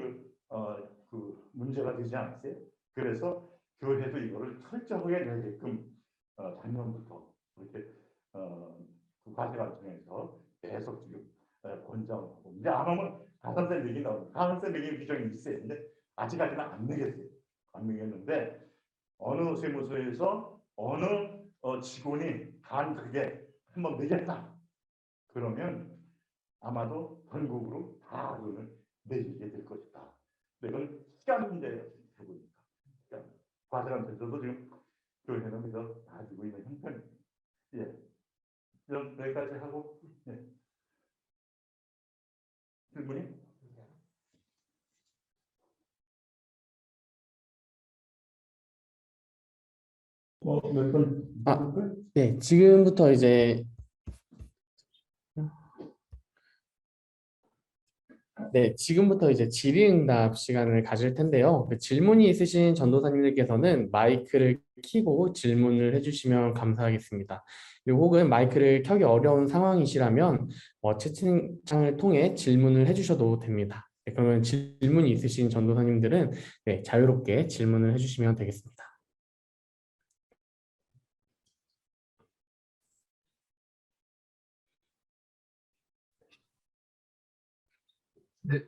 그 문제가 되지 않았어요. 그래서 교회도 이거를 철저하게 내게끔 작년부터 이렇게 그 과제 과정에서 계속 지금 권장하고 이제 안 하면 가산세 매긴 나오고 가산세 매긴 규정이 있어요. 근데 아직까지는 안 매겼어요. 안 매겼는데 어느 세무서에서 어느 직원이 간크게 한번 매겼다. 그러면 아마도 전국으로 다 돈을 매기게 될 것이다. 이건 시간 문제예요. 그러니까 과세관들도 지금 교회는 믿어 가지고 있는 형편입니다. 예, 여기까지 하고 예. 질문이? 몇 번? 네, 지금부터 이제 질의응답 시간을 가질 텐데요. 그 질문이 있으신 전도사님들께서는 마이크를 켜고 질문을 해주시면 감사하겠습니다. 그리고 혹은 마이크를 켜기 어려운 상황이시라면 채팅창을 통해 질문을 해주셔도 됩니다. 네, 그러면 질문이 있으신 전도사님들은 자유롭게 질문을 해주시면 되겠습니다. 네,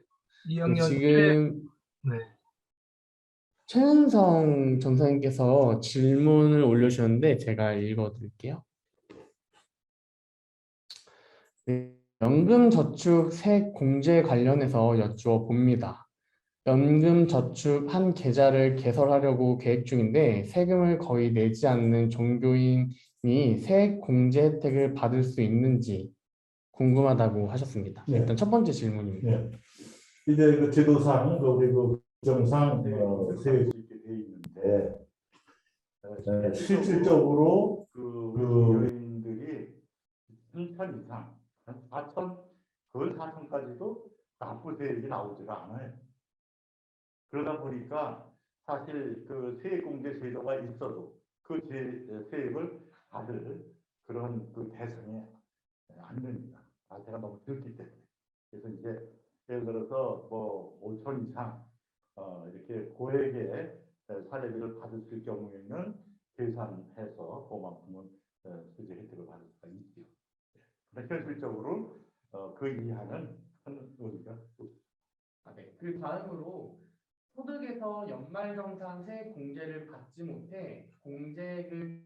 2학년 지금 네. 최은성 전사님께서 질문을 올려주셨는데 제가 읽어드릴게요. 네, 연금저축 세액공제 관련해서 여쭈어 봅니다. 연금저축 한 계좌를 개설하려고 계획 중인데 세금을 거의 내지 않는 종교인이 세액공제 혜택을 받을 수 있는지 궁금하다고 하셨습니다. 네. 일단 첫 번째 질문입니다. 네. 이제 그 제도상 우리 그 정상 세액이 있게 돼 있는데 실질적으로 그 여인들이 3천 이상, 한 4천, 거의 4천까지도 납부 세액이 나오지가 않아요. 그러다 보니까 사실 그 세액공제 제도가 있어도 그 세액을 받을 그런 그 대상이 안 됩니다. 자체가 너무 적기 때문에. 그래서 이제 예를 들어서 뭐 5천 이상 이렇게 고액의 사례비를 받을 경우에는 계산해서 그만큼은 수제 혜택을 받을 수가 있죠. 그런데 현실적으로 그 이하는 우리가 네. 그 다음으로 소득에서 연말정산 세액 공제를 받지 못해 공제액을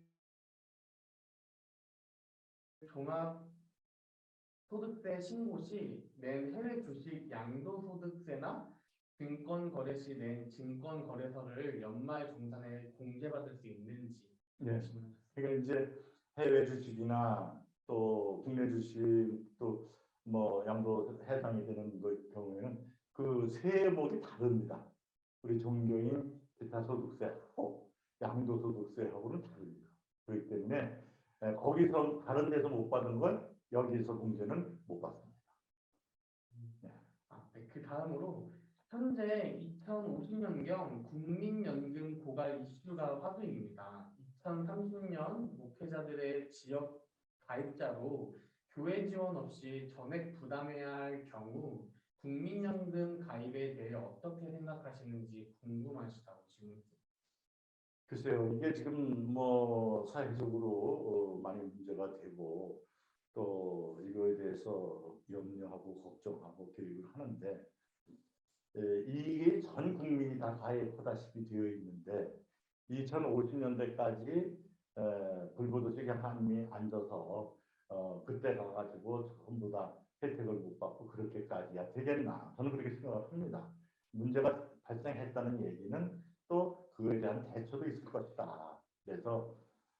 종합소득세 신고 시 낸 해외 주식 양도소득세나 증권거래 시 낸 증권거래소를 연말정산에 공제받을 수 있는지 네. 질문하셨습니다. 그러니까 이제 해외 주식이나 또 국내 주식 또 뭐 양도 해당이 되는 경우에는 그 세목이 다릅니다. 우리 종교인 기타 소득세하고 양도 소득세하고는 다릅니다. 그렇기 때문에 거기서 다른 데서 못 받은 걸 여기서 공제는 못 받습니다. 네. 그 다음으로 현재 2050년경 국민연금 고갈 이슈가 화두입니다. 2030년 목회자들의 지역 가입자로 교회 지원 없이 전액 부담해야 할 경우 국민연금 가입에 대해 어떻게 생각하시는지 궁금하시다고 질문드립니다. 글쎄요, 이게 지금 뭐 사회적으로 많이 문제가 되고 또 이거에 대해서 염려하고 걱정하고 계획을 하는데 이게 전 국민이 다 가입하다시피 되어 있는데 2050년대까지 불보듯이 한이 앉아서 그때 가가지고 전부 다 혜택을 못 받고 그렇게까지야 되겠나? 저는 그렇게 생각을 합니다. 문제가 발생했다는 얘기는 또 그에 대한 대처도 있을 것이다. 그래서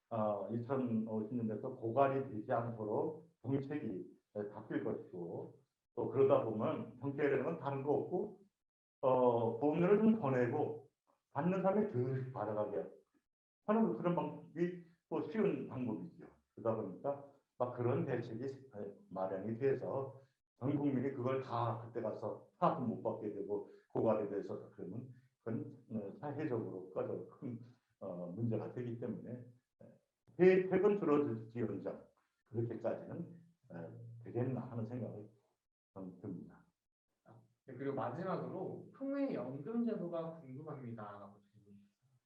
2050년대에서 고갈이 되지 않도록 정책이 바뀔 것이고 또 그러다 보면 정책이라는 건 다른 거 없고 보험료를 좀 더 내고 받는 사람이 덜 받아가게 하는 그런 방법이 또 쉬운 방법이죠. 그러다 보니까 막 그런 대책이 마련이 돼서 전 국민이 그걸 다 그때 가서 하나도 못 받게 되고 고갈이 돼서 그러면 그건 사회적으로 큰 문제가 되기 때문에 혜택은 줄어들지언정 그렇게까지는 되겠나 하는 생각이 듭니다. 네, 그리고 마지막으로 통해연금제도가 궁금합니다라고 질문주셨습니다.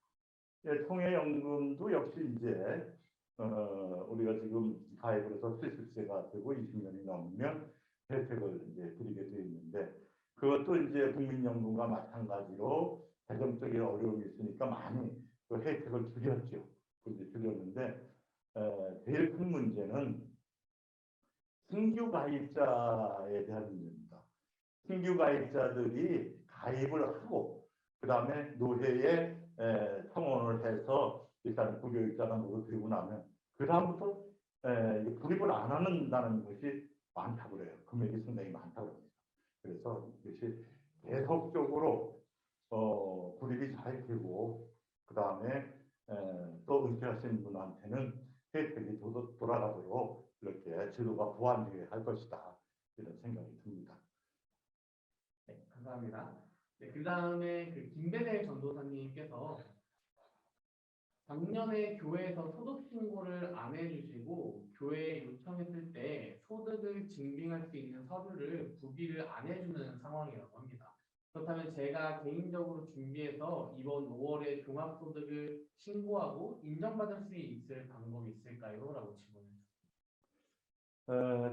예, 통해연금도 역시 이제 우리가 지금 가입을 해서 70세가 되고 20년이 넘으면 혜택을 이제 드리게 되어 있는데 그것도 이제 국민연금과 마찬가지로 재정적인 어려움이 있으니까 많이 그 혜택을 줄였죠. 근데 줄였는데 제일 큰 문제는 신규 가입자에 대한 문제입니다. 신규 가입자들이 가입을 하고 그 다음에 노회에 청원을 해서 일단 구교육자가 누구 되고 나면 그 다음부터 구입을 안 한다는 것이 많다고 그래요. 금액이 상당히 많다고 합니다. 그래서 이것이 계속적으로 구입이 잘 되고 그 다음에 또 은퇴하신 분한테는 혜택이 돌아가도록 이렇게 제도가 보완되어야 할 것이다. 이런 생각이 듭니다. 네, 감사합니다. 네, 그 다음에 그 김배대 전도사님께서 작년에 교회에서 소득 신고를 안 해주시고 교회에 요청했을 때 소득을 증빙할 수 있는 서류를 구비를 안 해주는 상황이라고 합니다. 그렇다면 제가 개인적으로 준비해서 이번 5월에 종합소득을 신고하고 인정받을 수 있을 방법이 있을까요? 라고 질문했습니다.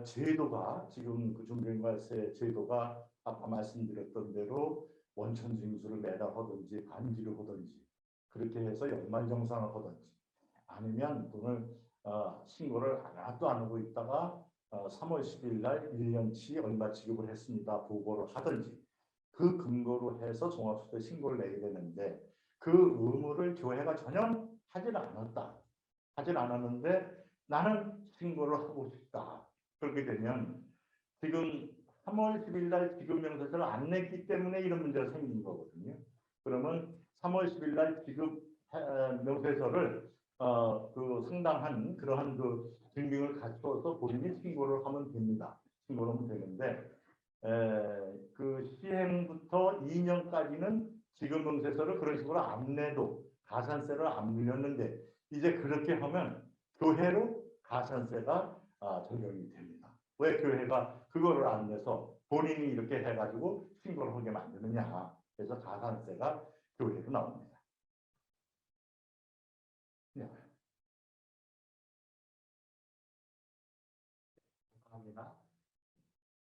제도가 지금 그 종교인과세 제도가 아까 말씀드렸던 대로 원천 징수를 매달 하든지 반기를 하든지 그렇게 해서 연말정산을 하든지 아니면 돈을 신고를 하나도 안 하고 있다가 3월 10일 날 1년치 얼마 지급을 했습니다. 보고를 하든지 그 근거로 해서 종합소득 신고를 내야 되는데 그 의무를 교회가 전혀 하질 않았다. 하질 않았는데 나는 신고를 하고 싶다. 그렇게 되면 지금 3월 10일 날 지급 명세서를 안 냈기 때문에 이런 문제가 생긴 거거든요. 그러면 3월 10일 날 지급 명세서를 그 상당한 그러한 그 증빙을 갖춰서 본인이 신고를 하면 됩니다. 신고를 하면 되는데 그 시행부터 2년까지는 지급 명세서를 그런 식으로 안 내도 가산세를 안 물렸는데 이제 그렇게 하면 교회로 가산세가 적용이 됩니다. 왜 교회가 그거를 안 내서 본인이 이렇게 해가지고 신고를 하게 만드느냐. 그래서 가산세가 교회로 나옵니다. 네. 감사합니다.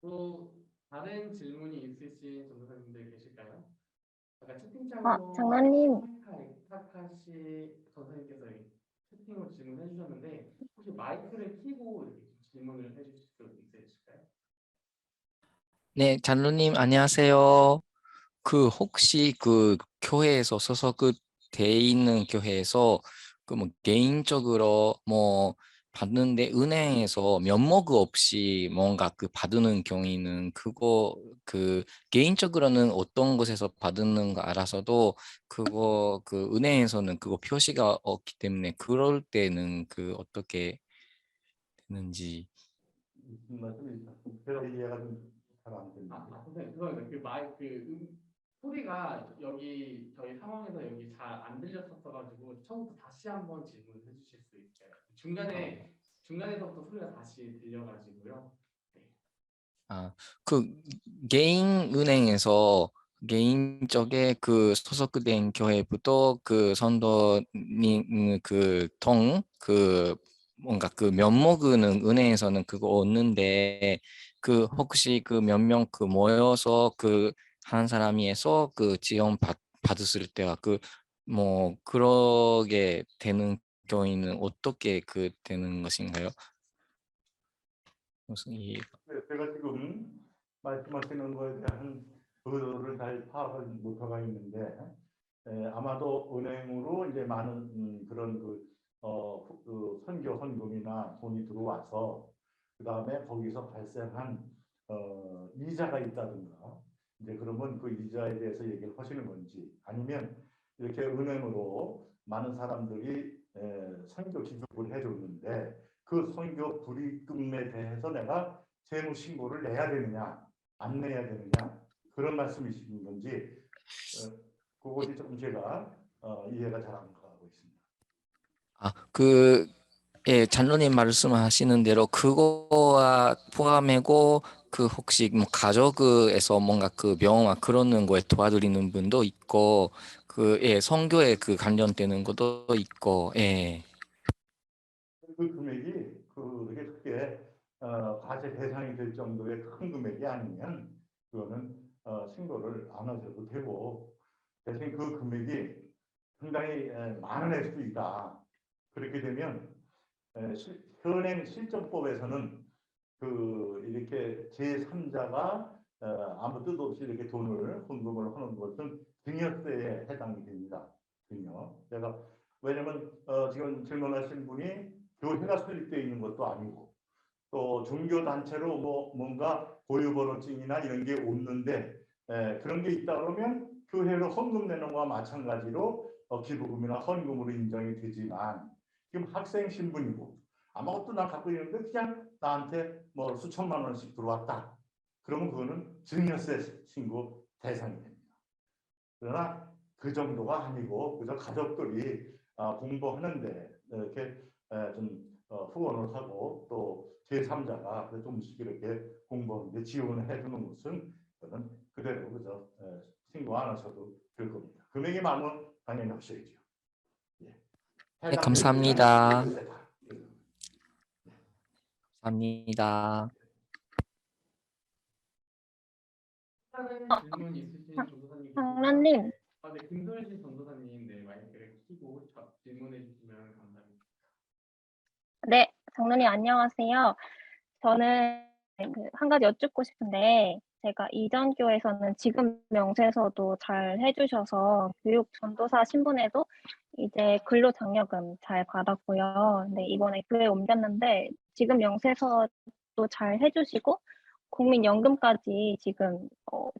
또 다른 질문이 있으신 전도사님들 계실까요? 아까 채팅창으로 장로님. 타카시 전사님께서 채팅으로 질문해 주셨는데 혹시 마이크를 켜고 이렇게 질문을 해주실 수 있으실까요? 네, 장로님 안녕하세요. 혹시 교회에서 소속돼 있는 교회에서 뭐 개인적으로 뭐 받는데 은행에서 면목 없이 뭔가 받는 경우에는 개인적으로는 어떤 곳에서 받는 거 알아서도 은행에서는 그거 표시가 없기 때문에 그럴 때는 어떻게 되는지. 무슨 말씀이죠? 제가 이해가 좀 잘 안 됩니다. 선생님 죄송합니다. 소리가 여기 저희 상황에서 여기 잘 안 들렸었어가지고 처음부터 다시 한번 질문해 주실 수 있어요? 중간에서부터 소리가 다시 들려가지고요. 네. 개인 은행에서 개인 쪽에 소속된 교회부터 선도님 뭔가 면목은 은행에서는 그거 얻는데 혹시 몇 명 모여서 한 사람이서 지원 받았을 때가 뭐 그러게 되는 경우에는 어떻게 되는 것인가요? 무슨 제가 지금 말씀하시는 거에 대한 의도를 잘 파악을 못하고 있는데 아마도 은행으로 이제 많은 그런 선교 헌금이나 돈이 들어와서 그 다음에 거기서 발생한 이자가 있다든가 이제 그러면 그 이자에 대해서 얘기를 하시는 건지 아니면 이렇게 은행으로 많은 사람들이 선교 기금을 해줬는데 그 선교 불입금에 대해서 내가 세무 신고를 내야 되느냐 안 내야 되느냐 그런 말씀이신 건지 그것이 조금 제가 이해가 잘 안 가고 있습니다. 예, 장로님 말씀하시는 대로 그거와 포함하고 혹시 뭐 가족에서 뭔가 병원 그러는 거에 도와드리는 분도 있고 예, 선교에 관련되는 것도 있고 예. 그 금액이 그렇게 크게 과세 대상이 될 정도의 큰 금액이 아니면 그거는 신고를 안 하셔도 되고 대신 그 금액이 상당히 많을 수도 있다. 그렇게 되면 현행 실정법에서는 이렇게 제3자가 아무 뜻 없이 이렇게 돈을 헌금을 하는 것은 증여세에 해당이 됩니다. 증여. 왜냐면 지금 질문하신 분이 교회가 설립되어 있는 것도 아니고 또 종교 단체로 뭔가 고유번호증이나 이런 게 없는데 그런 게 있다 그러면 교회로 헌금 내는 것과 마찬가지로 기부금이나 헌금으로 인정이 되지만 지금 학생 신분이고 아무것도 나 갖고 있는데 그냥 나한테 뭐 수천만 원씩 들어왔다. 그러면 그거는 증여세 신고 대상이 됩니다. 그러나 그 정도가 아니고 그저 가족들이 공부하는데 이렇게 좀 후원을 하고 또 제3자가 조금씩 이렇게 공부하는데 지원을 해주는 것은 저는 그대로 그저 신고 안 하셔도 될 겁니다. 금액이 많으면 당연히 하셔야죠. 예. 네, 감사합니다. 예. 감사합니다. 다른 질문 있으신 전도사님 장로님. 네, 김소연씨 전도사님 네, 마이크를 켜고 질문해 주시면 감사합니다. 네, 장로님 안녕하세요. 저는 한 가지 여쭙고 싶은데, 제가 이전 교회에서는 지금 명세서도 잘 해주셔서 교육 전도사 신분에도 이제 근로장려금 잘 받았고요. 근데 이번에 교회 옮겼는데 지금 명세서도 잘 해주시고 국민연금까지 지금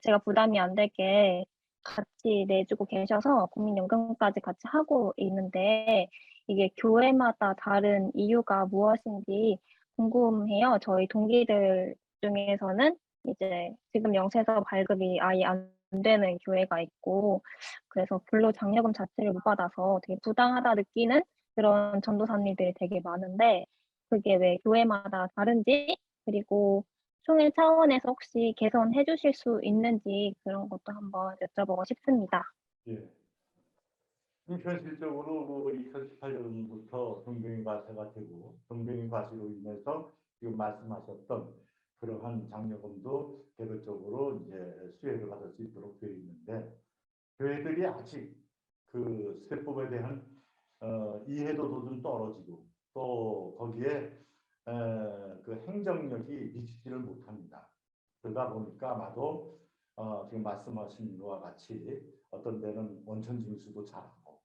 제가 부담이 안 되게 같이 내주고 계셔서 국민연금까지 같이 하고 있는데 이게 교회마다 다른 이유가 무엇인지 궁금해요. 저희 동기들 중에서는 이제 지금 영세서 발급이 아예 안 되는 교회가 있고 그래서 근로장려금 자체를 못 받아서 되게 부당하다 느끼는 그런 전도사님들이 되게 많은데 그게 왜 교회마다 다른지 그리고 총회 차원에서 혹시 개선해 주실 수 있는지 그런 것도 한번 여쭤보고 싶습니다. 예. 현실적으로 2018년부터 동경인 과세가 되고 동경인 과세로 인해서 지금 말씀하셨던 그러한 장려금도 개별적으로 이제 수혜를 받을 수 있도록 되어 있는데 교회들이 아직 그 세법에 대한 이해도도 좀 떨어지고 또 거기에 그 행정력이 미치지를 못합니다. 그러다 보니까 아마도 지금 말씀하신 것과 같이 어떤 데는 원천 징수도 잘하고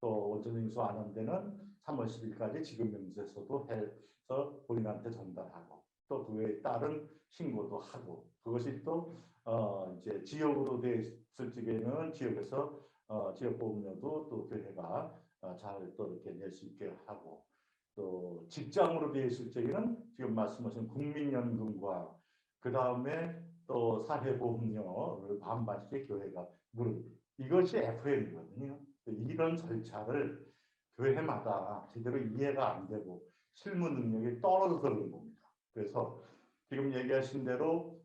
또 원천 징수 안 한 데는 3월 10일까지 지급 명세서도 해서 본인한테 전달하고 또 그에 따른 신고도 하고 그것이 또 이제 지역으로 돼 있을 적에는 지역에서 지역보험료도 또 교회가 잘 또 이렇게 낼 수 있게 하고 또 직장으로 되어 있을 적에는 지금 말씀하신 국민연금과 그 다음에 또 사회보험료를 반반씩 교회가 물은 이것이 FM이거든요. 이런 절차를 교회마다 제대로 이해가 안 되고 실무 능력이 떨어져서 그런 겁니다. 그래서 지금 얘기하신 대로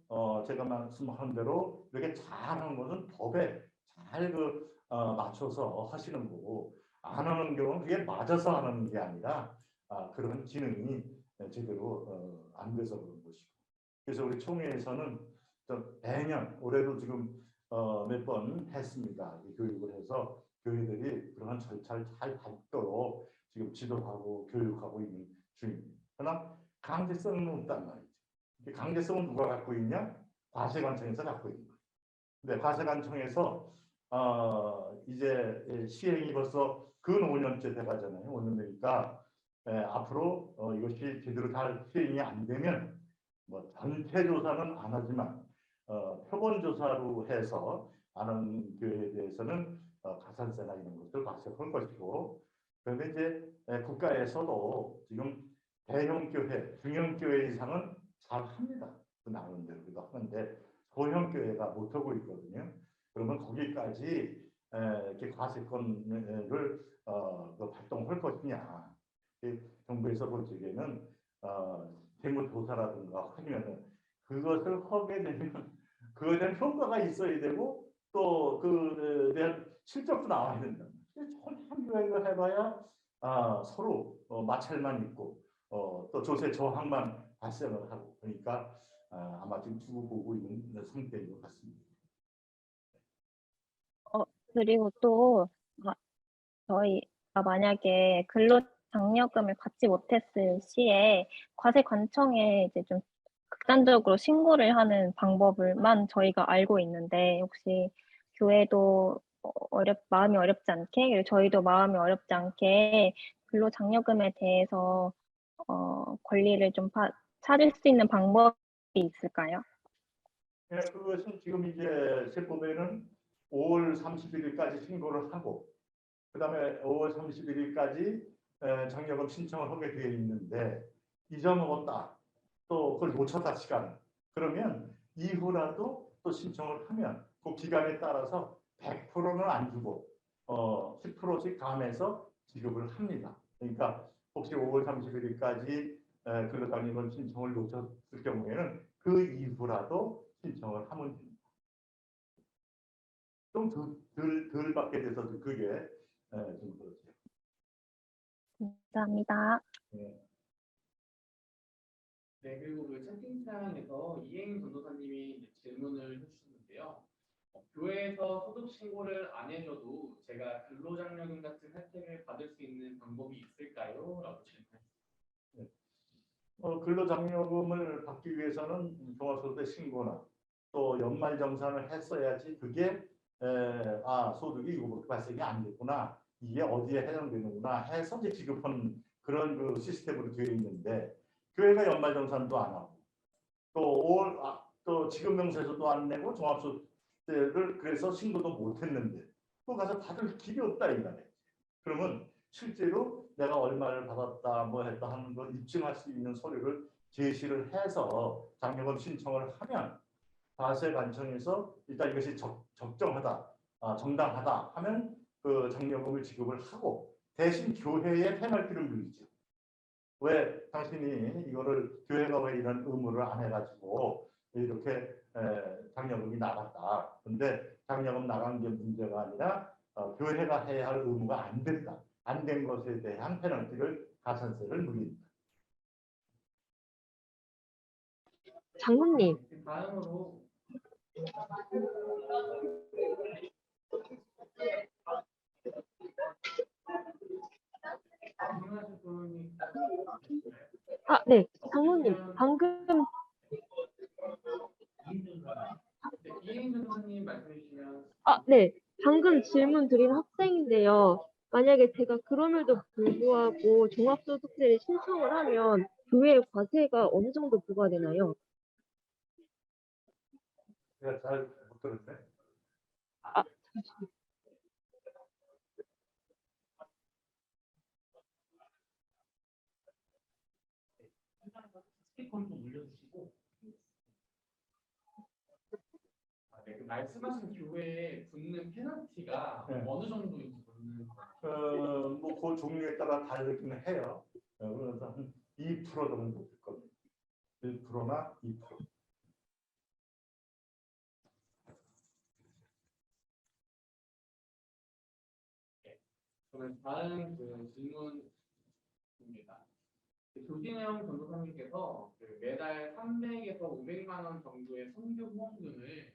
제가 말씀한 대로 이렇게 잘하는 것은 법에 잘 맞춰서 하시는 거고 안 하는 경우는 그게 맞아서 하는 게 아니라 그런 기능이 제대로 안 돼서 그런 것이고 그래서 우리 총회에서는 매년 올해도 지금 몇 번 했습니다. 이 교육을 해서 교회들이 그런 절차를 잘 밟도록 지금 지도하고 교육하고 있는 중입니다. 그러나 강제성은 없단 말이죠. 강제성은 누가 갖고 있냐? 과세관청에서 갖고 있는 거예요. 근데 과세관청에서 이제 시행이 벌써 근 5년째 돼가잖아요. 5년 되니까 앞으로 이것이 제대로 잘 시행이 안 되면 뭐 전체 조사는 안 하지만 표본 조사로 해서 아는 교회에 대해서는 가산세나 이런 것들 과세할 것이고 그런데 이제 국가에서도 지금 대형 교회, 중형 교회 이상은 잘 합니다. 그 나오는 대로도 하는데 소형 교회가 못 하고 있거든요. 그러면 거기까지 이렇게 과세권을 발동할 것이냐? 정부에서 볼 적에는 세무조사라든가 하면 그것을 하게 되면 그거에 대한 효과가 있어야 되고 또 그에 대한 실적도 나와야 된다. 참 교육을 해봐야 서로 마찰만 있고 또 조세 저항만 발생을 하고 그러니까 아마 지금 두고 보고 있는 상태인 것 같습니다. 그리고 또 저희가 만약에 근로장려금을 받지 못했을 시에 과세관청에 이제 좀 극단적으로 신고를 하는 방법을만 저희가 알고 있는데 혹시 교회도 마음이 어렵지 않게 그리고 저희도 마음이 어렵지 않게 근로장려금에 대해서 권리를 좀 찾을 수 있는 방법이 있을까요? 네, 그것은 지금 이제 세법에는 5월 31일까지 신고를 하고 그다음에 5월 31일까지 장려금 신청을 하게 되어 있는데 잊어먹었다 또 그걸 놓쳤다 시간 그러면 이후라도 또 신청을 하면 그 기간에 따라서 100%는 안 주고 10%씩 감해서 지급을 합니다. 그러니까 혹시 5월 31일까지 근로장려금 신청을 놓쳤을 경우에는 그 이후라도 신청을 하면 됩니다. 좀 덜 받게 돼서 그게 좀 그렇죠. 감사합니다. 네. 네, 그리고 그 채팅창에서 이행 전도사님이 질문을 해주셨는데요. 교회에서 소득 신고를 안 해줘도 제가 근로장려금 같은 혜택을 받을 수 있는 방법이 있을까요? 라고 질문했습니다. 근로장려금을 받기 위해서는 종합소득세 신고나 또 연말정산을 했어야지 그게 소득이 이거밖에 발생이 안 됐구나, 이게 어디에 해당되는구나 해서 이제 지급하는 그런 그 시스템으로 되어 있는데, 교회가 연말정산도 안 하고 또 지급명세서도 안 내고 종합소득세를 그래서 신고도 못 했는데 또 가서 받을 길이 없다 이 말이에요. 그러면 실제로 내가 얼마를 받았다 뭐 했다 하는 걸 입증할 수 있는 서류를 제시를 해서 장려금 신청을 하면 과세관청에서 일단 이것이 적정하다, 정당하다 하면 그 장려금을 지급을 하고, 대신 교회에 페널티를 물리죠. 왜 당신이 이거를 교회가 왜 이런 의무를 안 해가지고 이렇게 장려금이 나갔다. 근데 장려금 나간 게 문제가 아니라 교회가 해야 할 의무가 안 된다. 안 된 것에 대한 페널티를, 가산세를 물립니다. 장로님, 다음으로 질문하실 분이 네, 장로님, 방금 이혜인 전도사님 말씀해 주시면. 네, 방금 질문 드린 학생인데요. 만약에 제가 그럼에도 불구하고 종합소득세를 신청을 하면 교회 과세가 어느 정도 부과되나요? 제가 잘 못 들었네. 스피커를 좀 올려주시고. 네, 그 말씀하신 교회에 붙는 페널티가 네. 어느 정도인지 모르는 거예요. 뭐그 종류에 따라 다르긴 해요. 그래서 한 2% 정도 될 겁니다. 1%나 2%. 그러면 다음 그 질문입니다. 조진영 전도사님께서 매달 300에서 500만 원 정도의 선교 후원금을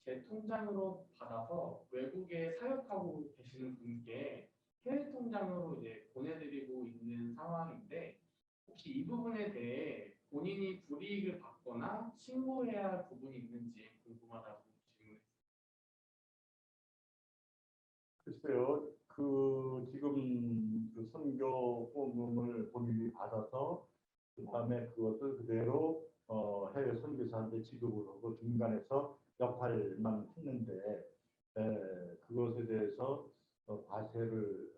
제 통장으로 받아서 외국에 사역하고 계시는 분께 해외 통장으로 이제 보내드리고 있는 상황인데, 혹시 이 부분에 대해 본인이 불이익을 받거나 신고해야 할 부분이 있는지 궁금하다고 질문했습니다. 글쎄요, 지금 그 선교 후원금을 본인이 받아서 그다음에 그것을 그대로 해외 선교사한테 지급을 하고 중간에서 역할만 했는데, 그것에 대해서 과세를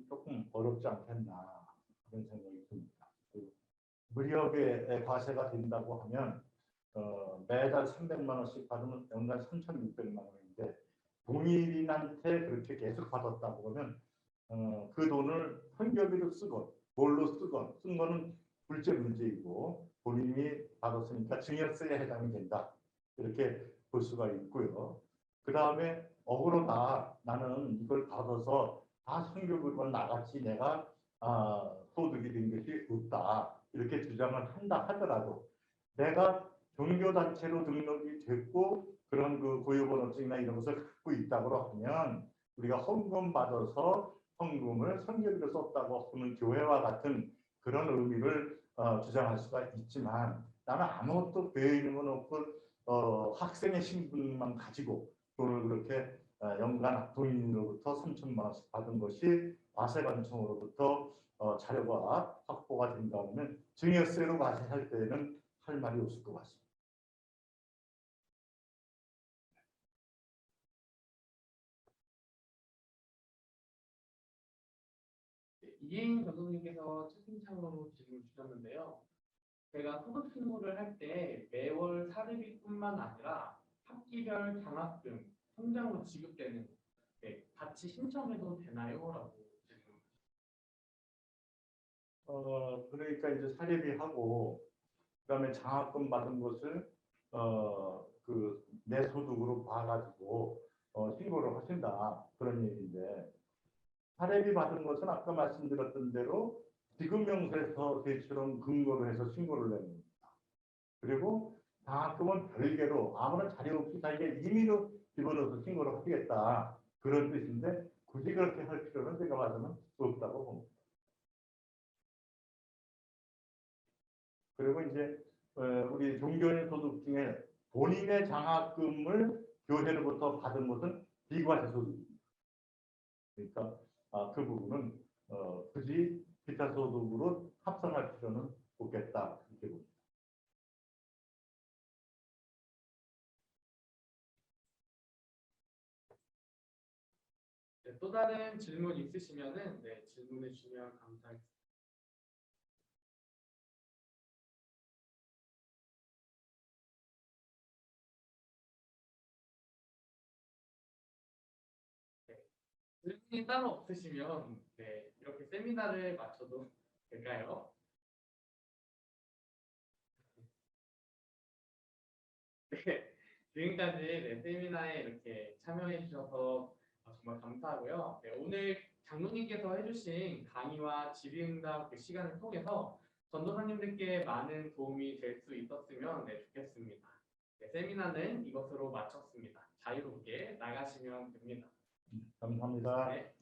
조금 어렵지 않겠나 그런 생각이 듭니다. 무역의 과세가 된다고 하면 매달 300만 원씩 받으면 연간 3,600만 원인데, 동일인한테 그렇게 계속 받았다고 그러면 그 돈을 선교비로 쓰건 뭘로 쓰건, 쓴 거는 문제이고 본인이 받았으니까 증여세에 해당이 된다, 이렇게 볼 수가 있고요. 그 다음에 억울하다, 나는 이걸 받아서 다 선교비로 나갔지 내가 소득이 된 것이 없다, 이렇게 주장을 한다 하더라도 내가 종교단체로 등록이 됐고 그런 그 고유번호증이나 이런 것을 갖고 있다고 하면 우리가 헌금 받아서 헌금을 선교비로 썼다고 하는 교회와 같은 그런 의미를 주장할 수가 있지만, 나는 아무것도 배에 있는 건 없고 학생의 신분만 가지고 돈을 그렇게 연간 본인으로부터 3천만 원씩 받은 것이 과세관청으로부터 자료가 확보가 된다면 증여세로 과세할 때는 할 말이 없을 것 같습니다. 이혜인 전도사님께서 채팅창으로 질문 주셨는데요. 제가 소득 신고를 할 때 매월 사례비뿐만 아니라 학기별 장학금 통장으로 지급되는 같이 신청해도 되나요? 라고 질문. 그러니까 이제 사례비하고 그다음에 장학금 받은 것을 그 내 소득으로 봐가지고 신고를 하신다, 그런 얘기인데, 사례비 받은 것은 아까 말씀드렸던 대로 지급명세서 제출한 근거로 해서 신고를 내는 겁니다. 그리고 장학금은 별개로 아무런 자료 없이 자기가 임의로 집어넣어서 신고를 하겠다, 그런 뜻인데 굳이 그렇게 할 필요는 제가 봐서는 없다고 봅니다. 그리고 이제 우리 종교인 소득 중에 본인의 장학금을 교회로부터 받은 것은 비과세 소득입니다. 그러니까 그 부분은 굳이 기타 소득으로 합산할 필요는 없겠다 이렇게 봅니다. 네, 또 다른 질문 있으시면은 질문해 주시면 감사하겠습니다. 질문이 따로 없으시면 이렇게 세미나를 마쳐도 될까요? 네, 지금까지 세미나에 이렇게 참여해 주셔서 정말 감사하고요. 오늘 장로님께서 해주신 강의와 질의응답 그 시간을 통해서 전도사님들께 많은 도움이 될 수 있었으면 좋겠습니다. 세미나는 이것으로 마쳤습니다. 자유롭게 나가시면 됩니다. 감사합니다. 네.